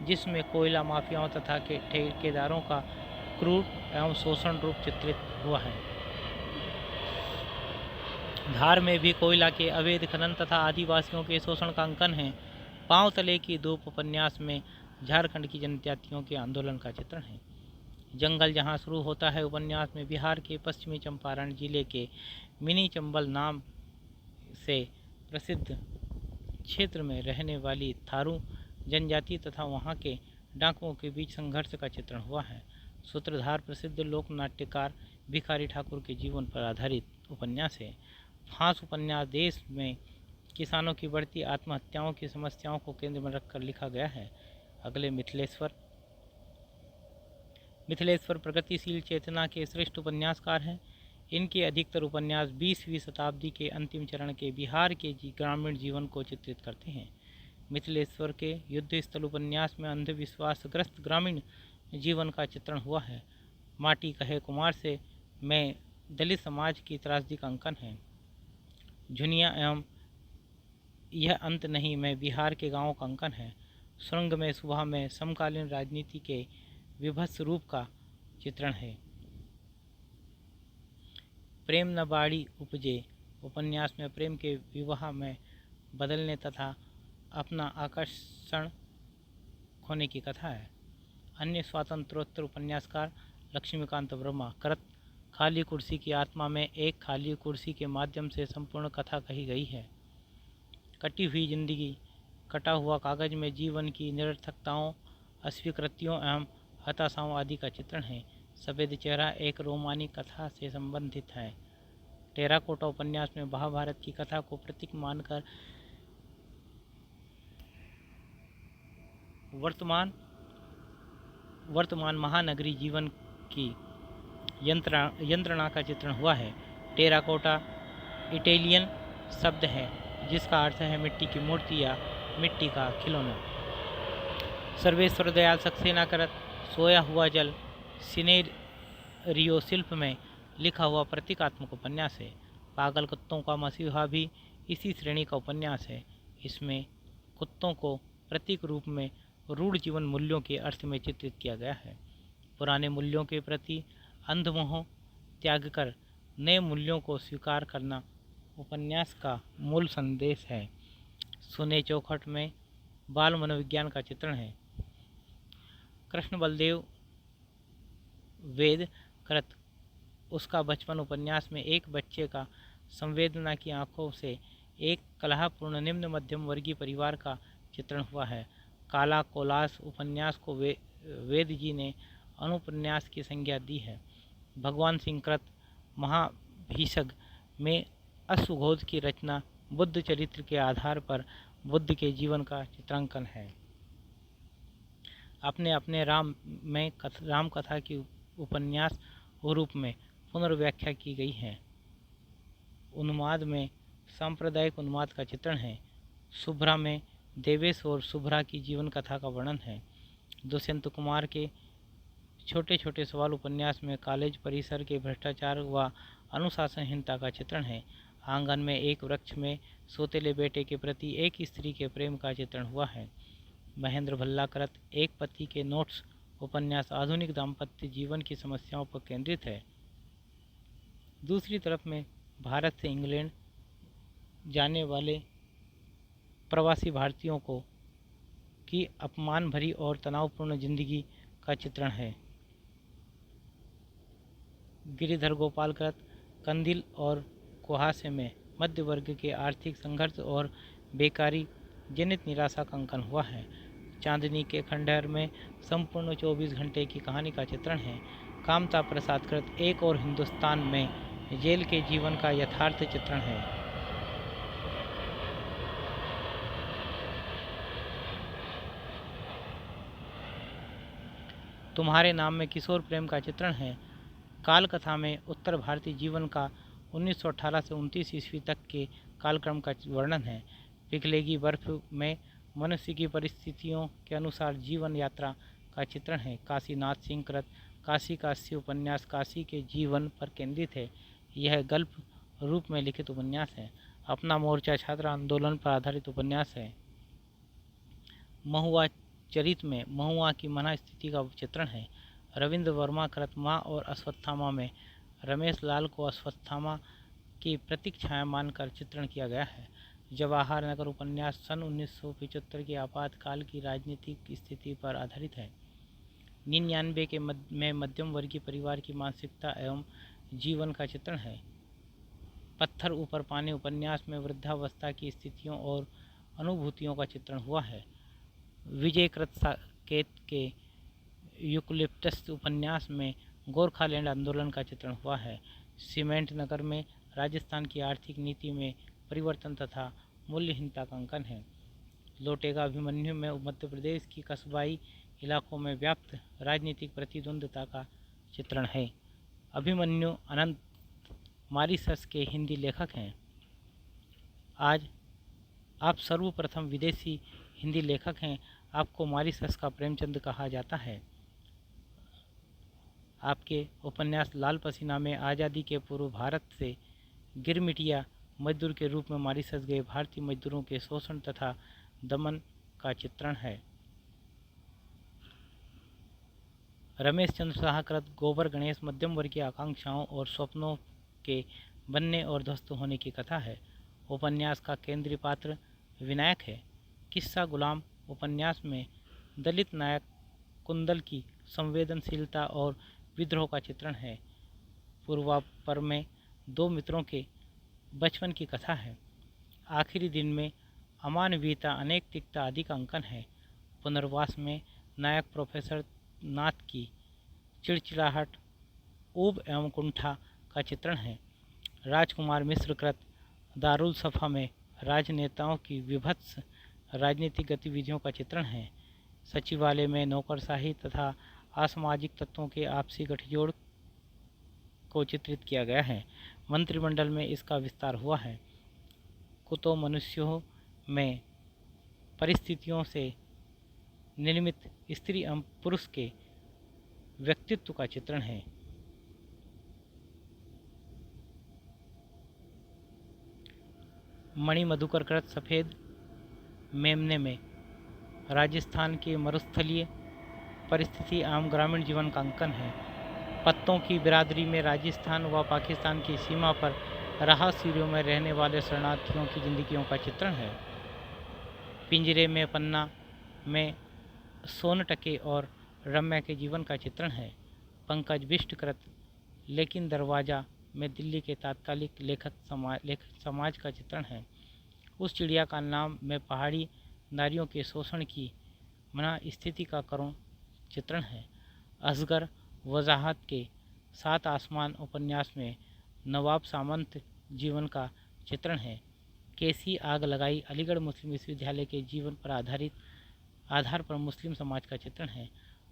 S1: जिसमें कोयला माफियाओं तथा ठेकेदारों का क्रूर एवं शोषण रूप चित्रित हुआ है। धार में भी कोयला के अवैध खनन तथा आदिवासियों के शोषण का अंकन है। पांव तले की धूप उपन्यास में झारखंड की जनजातियों के आंदोलन का चित्रण है। जंगल जहां शुरू होता है उपन्यास में बिहार के पश्चिमी चंपारण जिले के मिनी चंबल नाम से प्रसिद्ध क्षेत्र में रहने वाली थारू जनजाति तथा वहां के डाकुओं के बीच संघर्ष का चित्रण हुआ है। सूत्रधार प्रसिद्ध लोक नाट्यकार भिखारी ठाकुर के जीवन पर आधारित उपन्यास है। फांस उपन्यास देश में किसानों की बढ़ती आत्महत्याओं की समस्याओं को केंद्र में रखकर लिखा गया है। अगले मिथिलेश्वर प्रगतिशील चेतना के श्रेष्ठ उपन्यासकार हैं। इनके अधिकतर उपन्यास 20वीं शताब्दी के अंतिम चरण के बिहार के ग्रामीण जीवन को चित्रित करते हैं। मिथिलेश्वर के युद्ध स्थल उपन्यास में अंधविश्वासग्रस्त ग्रामीण जीवन का चित्रण हुआ है। माटी कहे कुमार से में दलित समाज की त्रासदी का अंकन है। झुनिया एवं यह अंत नहीं में बिहार के गांवों का अंकन है। सुरंग में सुबह में समकालीन राजनीति के विभत्स रूप का चित्रण है। प्रेम न बाड़ी उपजे उपन्यास में प्रेम के विवाह में बदलने तथा अपना आकर्षण खोने की कथा है। अन्य स्वातंत्रोत्तर उपन्यासकार लक्ष्मीकांत वर्मा कृत खाली कुर्सी की आत्मा में एक खाली कुर्सी के माध्यम से संपूर्ण कथा कही गई है। कटी हुई जिंदगी कटा हुआ कागज में जीवन की निरर्थकताओं, अस्वीकृतियों एवं हताशाओं आदि का चित्रण है। सफ़ेद चेहरा एक रोमानी कथा से संबंधित है। टेराकोटा उपन्यास में महाभारत की कथा को प्रतीक मानकर वर्तमान महानगरी जीवन की यंत्रणा का चित्रण हुआ है। टेराकोटा इटालियन शब्द है जिसका अर्थ है मिट्टी की मूर्ति या मिट्टी का खिलौना। सर्वेश्वर दयाल सक्सेना कृत सोया हुआ जल सिनेरियो शिल्प में लिखा हुआ प्रतीकात्मक उपन्यास है। पागल कुत्तों का मसीहा भी इसी श्रेणी का उपन्यास है। इसमें कुत्तों को प्रतीक रूप में रूढ़ जीवन मूल्यों के अर्थ में चित्रित किया गया है। पुराने मूल्यों के प्रति अंधमोह त्याग कर नए मूल्यों को स्वीकार करना उपन्यास का मूल संदेश है। सुने चौखट में बाल मनोविज्ञान का चित्रण है। कृष्ण बलदेव वेद कृत उसका बचपन उपन्यास में एक बच्चे का संवेदना की आंखों से एक कलहपूर्ण निम्न मध्यम वर्गीय परिवार का चित्रण हुआ है। काला कोलास उपन्यास को वेद जी ने अनुपन्यास की संज्ञा दी है। भगवान सिंह कृत महाभीषग में अश्वघोष की रचना बुद्ध चरित्र के आधार पर बुद्ध के जीवन का चित्रांकन है। अपने अपने राम कथा की उपन्यास रूप में पुनर्व्याख्या की गई है। उन्माद में सांप्रदायिक उन्माद का चित्रण है। शुभ्रा में देवेश और शुभ्रा की जीवन कथा का वर्णन है। दुष्यंत कुमार के छोटे छोटे सवाल उपन्यास में कॉलेज परिसर के भ्रष्टाचार व अनुशासनहीनता का चित्रण है। आंगन में एक वृक्ष में सोतेले बेटे के प्रति एक स्त्री के प्रेम का चित्रण हुआ है। महेंद्र भल्ला कृत एक पति के नोट्स उपन्यास आधुनिक दाम्पत्य जीवन की समस्याओं पर केंद्रित है। दूसरी तरफ में भारत से इंग्लैंड जाने वाले प्रवासी भारतीयों को की अपमान भरी और तनावपूर्ण जिंदगी का चित्रण है। गिरिधर गोपाल कृत कंदिल और कुहासे में मध्य वर्ग के आर्थिक संघर्ष और बेकारी जनित निराशा का अंकन हुआ है। चांदनी के खंडहर में संपूर्ण 24 घंटे की कहानी का चित्रण है। कामता प्रसाद कृत एक और हिंदुस्तान में जेल के जीवन का यथार्थ चित्रण है। तुम्हारे नाम में किशोर प्रेम का चित्रण है। काल कथा में उत्तर भारतीय जीवन का 1918 से 29 ईस्वी तक के कालक्रम का वर्णन है। पिघलेगी बर्फ में मनुष्य की परिस्थितियों के अनुसार जीवन यात्रा का चित्रण है। काशीनाथ सिंह कृत काशी काशी उपन्यास काशी के जीवन पर केंद्रित है। यह गल्प रूप में लिखित उपन्यास है। अपना मोर्चा छात्र आंदोलन पर आधारित उपन्यास है। महुआ चरित में महुआ की मना स्थिति का चित्रण है। रविंद्र वर्मा कृत माँ और अश्वत्थामा में रमेश लाल को अश्वत्थामा की प्रतीक छाया मानकर चित्रण किया गया है। जवाहर नगर उपन्यास सन 1975 के आपातकाल की राजनीतिक स्थिति पर आधारित है। 99 में मध्यम वर्गीय परिवार की मानसिकता एवं जीवन का चित्रण है। पत्थर ऊपर पानी उपन्यास में वृद्धावस्था की स्थितियों और अनुभूतियों का चित्रण हुआ है। विजय कृत साकेत के यूकलिप्टस उपन्यास में गोरखालैंड आंदोलन का चित्रण हुआ है। सीमेंट नगर में राजस्थान की आर्थिक नीति में परिवर्तन तथा मूल्यहीनता का अंकन है। लौटेगा अभिमन्यु में मध्य प्रदेश की कस्बाई इलाकों में व्याप्त राजनीतिक प्रतिद्वंद्विता का चित्रण है। अभिमन्यु अनंत मॉरिशस के हिंदी लेखक हैं। आज आप सर्वप्रथम विदेशी हिंदी लेखक हैं। आपको मॉरिशस का प्रेमचंद कहा जाता है। आपके उपन्यास लाल पसीना में आज़ादी के पूर्व भारत से गिरमिटिया मजदूर के रूप में मॉरिशस गए भारतीय मजदूरों के शोषण तथा दमन का चित्रण है। रमेश चंद्र शाह कृत गोबर गणेश मध्यम वर्गीय आकांक्षाओं और स्वप्नों के बनने और ध्वस्त होने की कथा है। उपन्यास का केंद्रीय पात्र विनायक है। किस्सा गुलाम उपन्यास में दलित नायक कुंदल की संवेदनशीलता और विद्रोह का चित्रण है। पूर्वापर में दो मित्रों के बचपन की कथा है। आखिरी दिन में अमानवीयता अनैतिकता आदि का अंकन है। पुनर्वास में नायक प्रोफेसर नाथ की चिड़चिड़ाहट ऊब एवं कुंठा का चित्रण है। राजकुमार मिश्र कृत दारुल सफ़ा में राजनेताओं की विभत्स राजनीतिक गतिविधियों का चित्रण है। सचिवालय में नौकरशाही तथा असामाजिक तत्वों के आपसी गठजोड़ को चित्रित किया गया है। मंत्रिमंडल में इसका विस्तार हुआ है। कुतो मनुष्यों में परिस्थितियों से निर्मित स्त्री एवं पुरुष के व्यक्तित्व का चित्रण है। मणि मधुकर कृत सफ़ेद मेमने में राजस्थान के मरुस्थलीय परिस्थिति एवं ग्रामीण जीवन का अंकन है। पत्तों की बिरादरी में राजस्थान व पाकिस्तान की सीमा पर राहत शिविरों में रहने वाले शरणार्थियों की जिंदगियों का चित्रण है। पिंजरे में पन्ना में सोनटके और रम्या के जीवन का चित्रण है। पंकज बिष्टकृत लेकिन दरवाजा में दिल्ली के तात्कालिक लेखक समाज का चित्रण है। उस चिड़िया का नाम में पहाड़ी नारियों के शोषण की मना स्थिति का करुण चित्रण है। असगर वजाहत के सात आसमान उपन्यास में नवाब सामंत जीवन का चित्रण है। कैसी आग लगाई अलीगढ़ मुस्लिम विश्वविद्यालय के जीवन पर आधार पर मुस्लिम समाज का चित्रण है।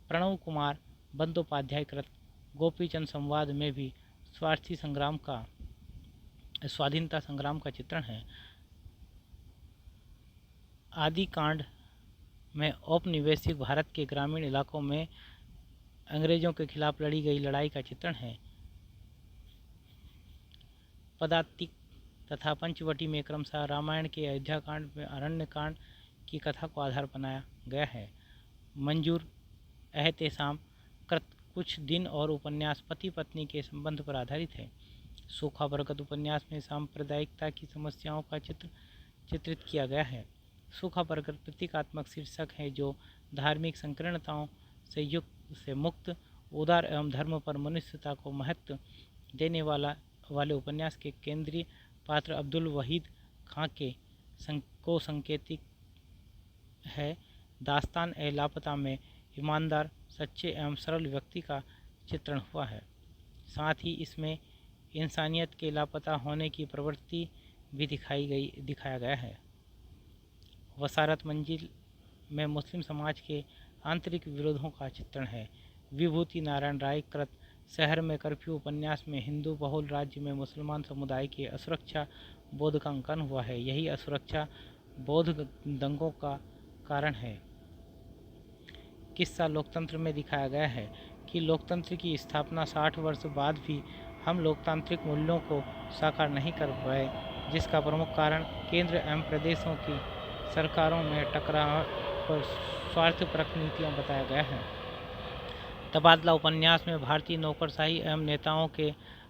S1: प्रणव कुमार बंदोपाध्याय कृत गोपीचंद संवाद में भी स्वाधीनता संग्राम का चित्रण है। आदि कांड में औपनिवेशिक भारत के ग्रामीण इलाकों में अंग्रेजों के खिलाफ लड़ी गई लड़ाई का चित्रण है। पदातिक तथा पंचवटी में क्रमशः रामायण के अयोध्या कांड में अरण्य कांड की कथा को आधार बनाया गया है। मंजूर एहतेशाम कृत कुछ दिन और उपन्यास पति पत्नी के संबंध पर आधारित है। सूखा बरगद उपन्यास में सांप्रदायिकता की समस्याओं का चित्रित किया गया है। सूखा बरगद प्रतीकात्मक शीर्षक है जो धार्मिक संकीर्णताओं से मुक्त, उदार एवं धर्म पर मनुष्यता को महत्व देने वाले उपन्यास के केंद्रीय पात्र अब्दुल वहीद खां को संकेतिक है। दास्तान ए लापता में ईमानदार, सच्चे एवं सरल व्यक्ति का चित्रण हुआ है। साथ ही इसमें इंसानियत के लापता होने की प्रवृत्ति भी दिखाया गया है। वसारत मंजिल में मुस्लिम समाज के आंतरिक विरोधों का चित्रण है। विभूति नारायण राय कृत शहर में कर्फ्यू उपन्यास में हिंदू बहुल राज्य में मुसलमान समुदाय के असुरक्षा बोध का अंकन हुआ है। यही असुरक्षा बोध दंगों का कारण है। किस्सा लोकतंत्र में दिखाया गया है कि लोकतंत्र की स्थापना 60 वर्ष बाद भी हम लोकतांत्रिक मूल्यों को साकार नहीं कर पाए, जिसका प्रमुख कारण केंद्र एवं प्रदेशों की सरकारों में टकराव और स्वार्थपरक नीतियाँ बताया गया है। तबादला उपन्यास में भारतीय नौकरशाही एवं नेताओं के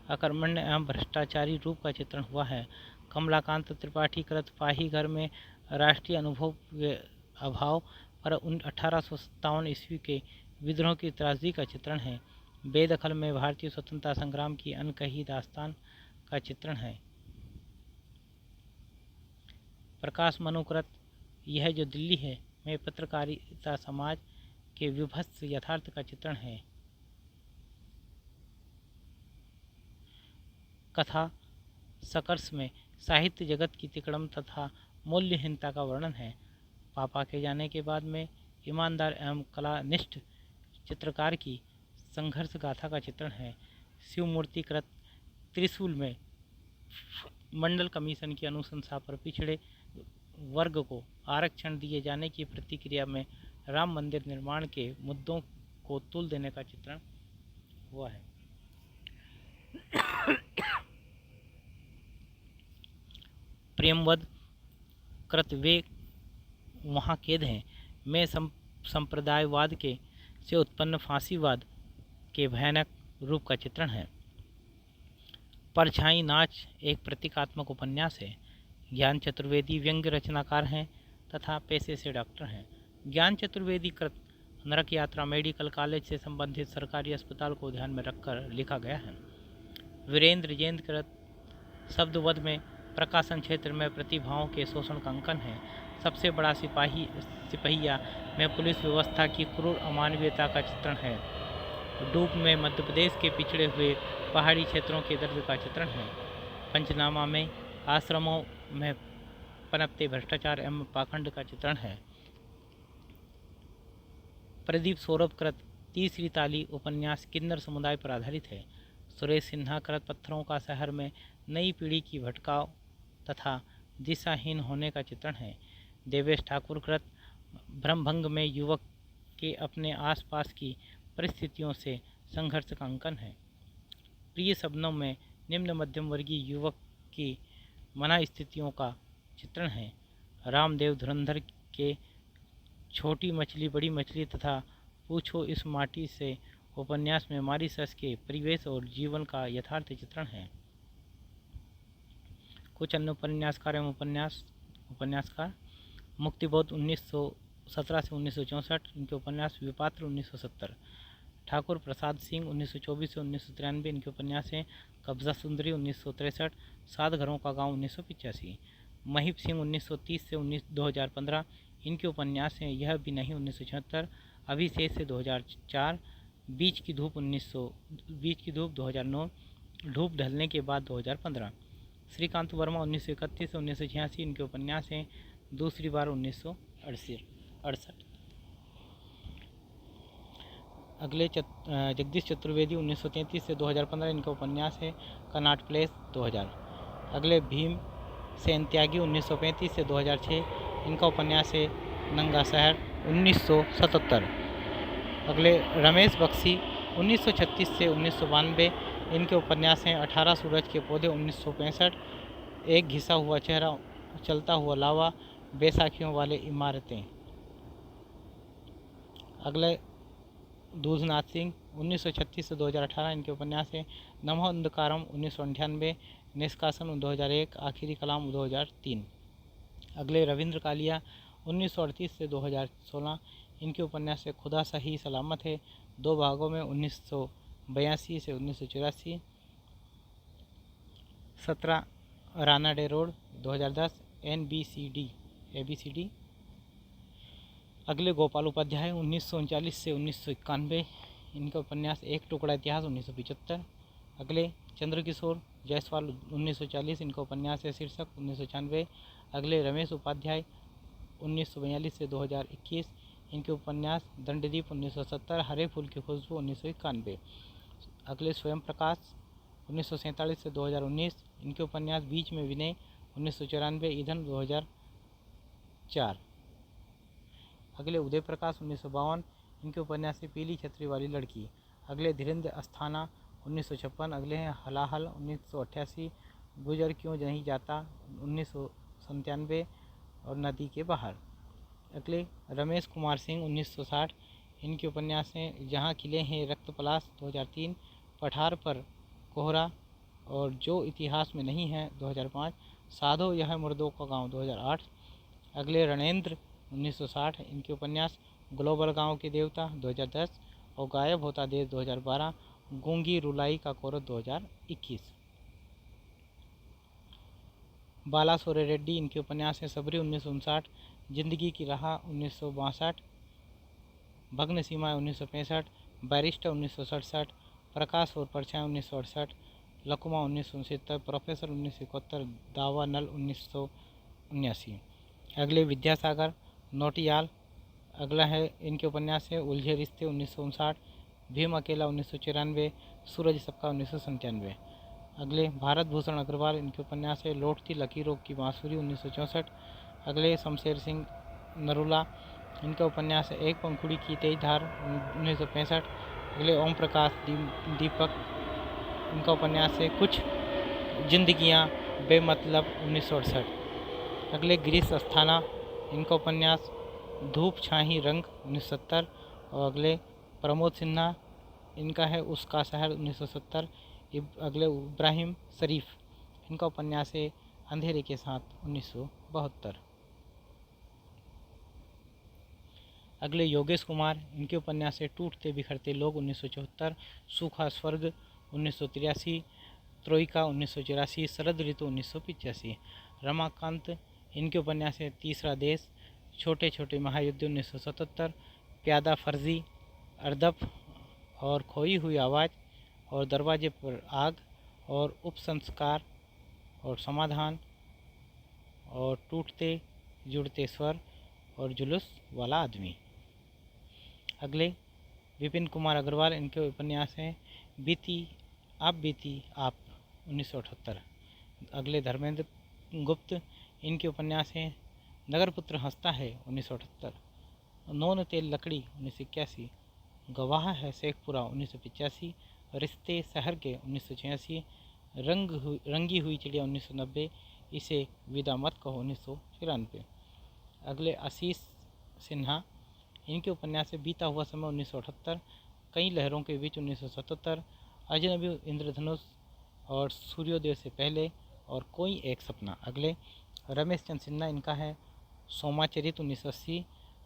S1: अकर्मण्य एवं भ्रष्टाचारी रूप का चित्रण हुआ है। कमलाकांत त्रिपाठी कृत पाही घर में राष्ट्रीय अनुभव के अभाव पर 1857 ईस्वी के विद्रोह की त्रासदी का चित्रण है। बेदखल में भारतीय स्वतंत्रता संग्राम की अनकही दास्तान का चित्रण है। प्रकाश मनुकृत यह जो दिल्ली है में पत्रकारिता समाज के विभत्स यथार्थ का चित्रण है। कथा सकर्स में साहित्य जगत की तिकड़म तथा मूल्यहीनता का वर्णन है। पापा के जाने के बाद में ईमानदार एवं कलानिष्ठ चित्रकार की संघर्ष गाथा का चित्रण है। शिवमूर्ति कृत त्रिशूल में मंडल कमीशन की अनुशंसा पर पिछड़े वर्ग को आरक्षण दिए जाने की प्रतिक्रिया में राम मंदिर निर्माण के मुद्दों को तुल देने का चित्रण हुआ है। प्रेमवद कृत वे वहाँ कैद हैं में संप्रदायवाद से उत्पन्न फांसीवाद के भयानक रूप का चित्रण है। परछाई नाच एक प्रतीकात्मक उपन्यास है। ज्ञान चतुर्वेदी व्यंग्य रचनाकार हैं तथा पेशे से डॉक्टर हैं। ज्ञान चतुर्वेदी कृत नरक यात्रा मेडिकल कॉलेज से संबंधित सरकारी अस्पताल को ध्यान में रखकर लिखा गया है। वीरेंद्र जैन कृत शब्दवध में प्रकाशन क्षेत्र में प्रतिभाओं के शोषण का अंकन है। सबसे बड़ा सिपहिया में पुलिस व्यवस्था की क्रूर अमानवीयता का चित्रण है। डूब में मध्य प्रदेश के पिछड़े हुए पहाड़ी क्षेत्रों के दर्द का चित्रण है। पंचनामा में आश्रमों में पनपते भ्रष्टाचार एवं पाखंड का चित्रण है। प्रदीप सौरभ कृत तीसरी ताली उपन्यास किन्नर समुदाय पर आधारित है। सुरेश सिन्हा कृत पत्थरों का शहर में नई पीढ़ी की भटकाव तथा दिशाहीन होने का चित्रण है। देवेश ठाकुर कृत भ्रमभंग में युवक के अपने आसपास की परिस्थितियों से संघर्ष का अंकन है। प्रिय सपनों में निम्न मध्यम वर्गीय युवक की मना स्थितियों का चित्रण है। रामदेव धुरंधर के छोटी मछली बड़ी मछली तथा पूछो इस माटी से उपन्यास में मॉरिशस के परिवेश और जीवन का यथार्थ चित्रण है। कुछ अन्य उपन्यासकार एवं उपन्यासकार मुक्तिबोध 1917 से 1964, इनके उपन्यास विपात्र 1970। ठाकुर प्रसाद सिंह 1924 से 1993, इनके उपन्यास हैं कब्जा सुंदरी 1963, सात घरों का गांव 1985। महीप सिंह 1930 से 2015, इनके उपन्यास हैं यह भी नहीं 1976, अभिशेष से 2004, बीच की धूप 2009, धूप ढलने के बाद 2015। श्रीकांत वर्मा 1931 से 1986, इनके उपन्यास हैं दूसरी बार 1968। अगले जगदीश चतुर्वेदी 1933 से 2015, इनका उपन्यास है कनॉट प्लेस 2000। अगले भीम सेन त्यागी 1935 से 2006, इनका उपन्यास है नंगा शहर 1977। अगले रमेश बख्शी 1936 से 1992, इनके उपन्यास हैं 18 सूरज के पौधे 1965, एक घिसा हुआ चेहरा, चलता हुआ लावा, बैसाखियों वाले इमारतें। अगले दूधनाथ सिंह 1936 से 2018, इनके उपन्यास हैं नमो अंधकारम 1998, निष्कासन 2001, आखिरी कलाम 2003। अगले रविंद्र कालिया 1938 से 2016, इनके उपन्यास है खुदा सही सलामत है, दो भागों में 1982 से 1984। 17 राना डे रोड 2010, ABCD। अगले गोपाल उपाध्याय 1939 से 1991, इनका उपन्यास एक टुकड़ा इतिहास 1975। अगले चंद्रकिशोर जायसवाल 1940, इनका उपन्यास है शीर्षक 1996। अगले रमेश उपाध्याय 1942 से 2021, इनके उपन्यास दंडदीप 1970, हरे फूल की खुशबू 1991। अगले स्वयं प्रकाश 1947 से 2019, इनके उपन्यास बीच में विनय 1994, ईंधन 2004। अगले उदय प्रकाश 1952, इनके उपन्यास से पीली छतरी वाली लड़की। अगले धीरेन्द्र अस्थाना 1956। अगले हैं हलाहल 1988, गुजर क्यों नहीं जाता 1997 और नदी के बाहर। अगले रमेश कुमार सिंह 1960, इनके उपन्यास हैं जहाँ खिले हैं रक्त पलाश 2003, पठार पर कोहरा और जो इतिहास में नहीं है 2005, साधो यह मुर्दों का गांव 2008। अगले रणेंद्र 1960, इनके उपन्यास ग्लोबल गांव के देवता 2010 और गायब होता देश 2012, गूंगी रुलाई का कोरत 2021। बाला सोरे रेड्डी, इनके उपन्यास है सबरी 1959, जिंदगी की राह 1962, भग्न सीमाएं 1965, बैरिस्टर 1967, प्रकाश और परछाएं 1968, लकुमा 1969, प्रोफेसर 1971, दावा नल 1979। अगले विद्यासागर नोटियाल, अगला है इनके उपन्यास है उलझे रिश्ते 1959, भीम अकेला 1994, सूरज सबका 1997। अगले भारत भूषण अग्रवाल, इनके उपन्यास है लौटती लकीरों की बांसुरी 1964। अगले शमशेर सिंह नरूला, इनका उपन्यास है एक पंखुड़ी की तेज धार 1965। अगले ओम प्रकाश दीपक, इनका उपन्यास है कुछ जिंदगियां बेमतलब 1968। अगले गिरीश अस्थाना, इनका उपन्यास धूप छाही रंग 1970। और अगले प्रमोद सिन्हा, इनका है उसका शहर 1970। अगले इब्राहिम शरीफ, इनका उपन्यास है अंधेरे के साथ 1972। अगले योगेश कुमार, इनके उपन्यास है टूटते बिखरते लोग 1974, सूखा स्वर्ग 1983, त्रोइका 1984, शरद ऋतु 1985। रमाकांत, इनके उपन्यास है तीसरा देश, छोटे छोटे महायुद्ध 1977, प्यादा फर्जी, अर्दफ और खोई हुई आवाज़ और दरवाजे पर आग और उपसंस्कार और समाधान और टूटते जुड़ते स्वर और जुलूस वाला आदमी। अगले विपिन कुमार अग्रवाल, इनके उपन्यास हैं बीती आप 1978। अगले धर्मेंद्र गुप्त, इनके उपन्यास हैं नगरपुत्र हंसता है 1978, नौन तेल लकड़ी 1981, गवाह है शेखपुरा 1985, रिश्ते शहर के 1986, रंगी हुई चिड़िया 1990, इसे विदा मत कहो 1994। अगले आशीष सिन्हा, इनके उपन्यास से बीता हुआ समय 1978, कई लहरों के बीच 1977, अजनबी, इंद्रधनुष और सूर्योदय से पहले और कोई एक सपना। अगले रमेश चंद्र सिन्हा, इनका है सोमाचरित 1980।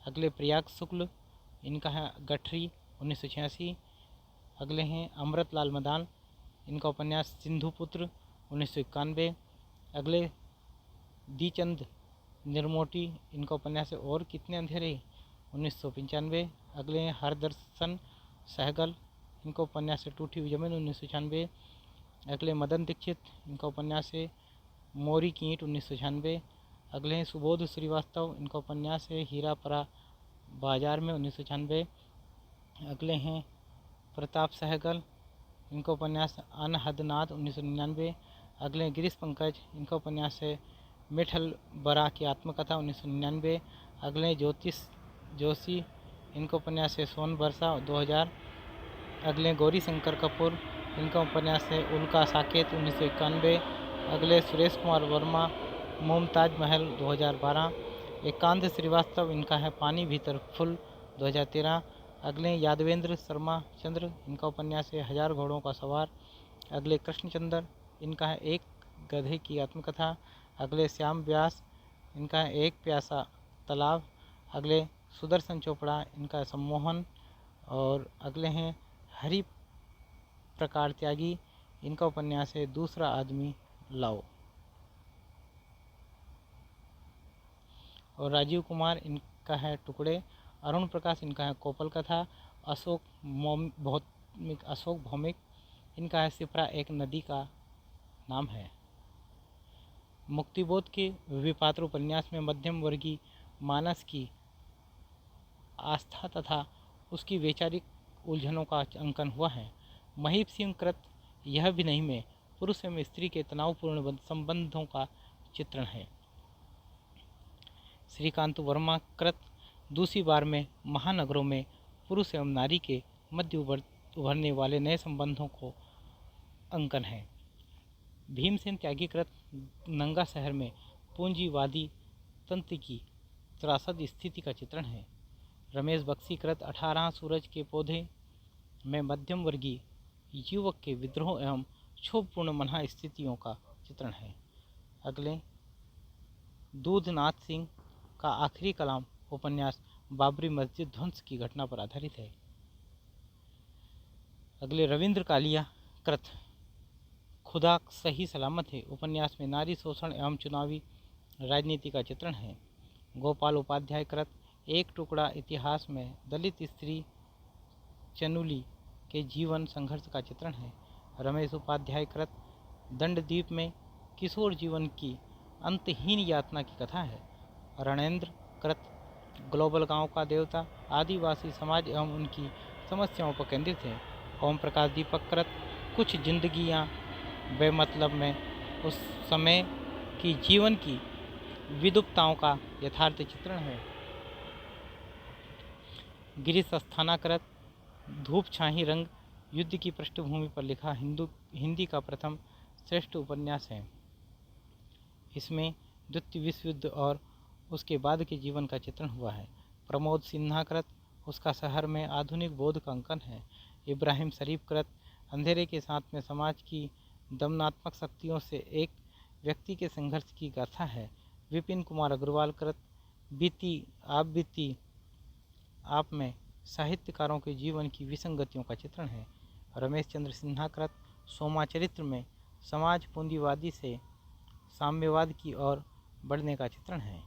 S1: अगले प्रयाग शुक्ल, इनका है गठरी 1986। अगले हैं अमृतलाल मदान, इनका उपन्यास सिंधुपुत्र 1991। अगले दीचंद निर्मोटी, इनका उपन्यास है और कितने अंधेरे 1995। अगले हैं हरदर्शन सहगल, इनका उपन्यास है टूटी हुई जमीन 1996। अगले मदन दीक्षित, इनका उपन्यास है मोरी की ईंट 1996। अगले हैं सुबोध श्रीवास्तव, इनका उपन्यास है हीरापरा बाजार में 1996। अगले हैं प्रताप सहगल, इनका उपन्यास अनहदनाद 1999। अगले हैं गिरीश पंकज, इनका उपन्यास है मिठल बरा की आत्मकथा 1999। अगले ज्योतिष जोशी, इनका उपन्यास है सोन बरसा 2000। अगले गौरी शंकर कपूर, इनका उपन्यास है उल्का साकेत 1991। अगले सुरेश कुमार वर्मा, मुमताज महल 2012। एकांत श्रीवास्तव, इनका है पानी भीतर फूल 2013। अगले यादवेंद्र शर्मा चंद्र, इनका उपन्यास है हजार घोड़ों का सवार। अगले कृष्णचंद्र, इनका है एक गधे की आत्मकथा। अगले श्याम व्यास, इनका है एक प्यासा तालाब। अगले सुदर्शन चोपड़ा, इनका है सम्मोहन। और अगले हैं हरि प्रकार त्यागी, इनका उपन्यास है दूसरा आदमी लाओ। और राजीव कुमार, इनका है टुकड़े। अरुण प्रकाश, इनका है कोपल कथा। अशोक भौमिक, इनका है सिपरा एक नदी का नाम है। मुक्तिबोध के विपात्र उपन्यास में मध्यम वर्गीय मानस की आस्था तथा उसकी वैचारिक उलझनों का अंकन हुआ है। महीप सिंह कृत यह भी नहीं में पुरुष एवं स्त्री के तनावपूर्ण संबंधों का चित्रण है। श्रीकांत वर्मा कृत दूसरी बार में महानगरों में पुरुष एवं नारी के मध्य उभरने वाले नए संबंधों को अंकन है। भीमसेन त्यागी कृत नंगा शहर में पूंजीवादी तंत्र की त्रासद स्थिति का चित्रण है। रमेश बख्शी कृत 18 सूरज के पौधे में मध्यम वर्गीय युवक के विद्रोह एवं क्षोभपूर्ण मना स्थितियों का चित्रण है। अगले दूधनाथ सिंह का आखिरी कलाम उपन्यास बाबरी मस्जिद ध्वंस की घटना पर आधारित है। अगले रविंद्र कालिया कृत खुदा सही सलामत है उपन्यास में नारी शोषण एवं चुनावी राजनीति का चित्रण है। गोपाल उपाध्याय कृत एक टुकड़ा इतिहास में दलित स्त्री चनुली के जीवन संघर्ष का चित्रण है। रमेश उपाध्याय कृत दंडदीप में किशोर जीवन की अंतहीन यातना की कथा है। रणेंद्र कृत ग्लोबल गांव का देवता आदिवासी समाज एवं उनकी समस्याओं पर केंद्रित है। ओम प्रकाश दीपक कृत कुछ जिंदगियां बेमतलब में उस समय की जीवन की विदुप्ताओं का यथार्थ चित्रण है। गिरीश अस्थानाकृत धूप छाही रंग युद्ध की पृष्ठभूमि पर लिखा हिंदी का प्रथम श्रेष्ठ उपन्यास है। इसमें द्वितीय विश्व युद्ध और उसके बाद के जीवन का चित्रण हुआ है। प्रमोद सिन्हा कृत उसका शहर में आधुनिक बोध का अंकन है। इब्राहिम शरीफ कृत अंधेरे के साथ में समाज की दमनात्मक शक्तियों से एक व्यक्ति के संघर्ष की गाथा है। विपिन कुमार अग्रवाल कृत बीती आप में साहित्यकारों के जीवन की विसंगतियों का चित्रण है। रमेश चंद्र सिन्हा कृत सोमाचरित्र में समाज पूंजीवादी से साम्यवाद की ओर बढ़ने का चित्रण है।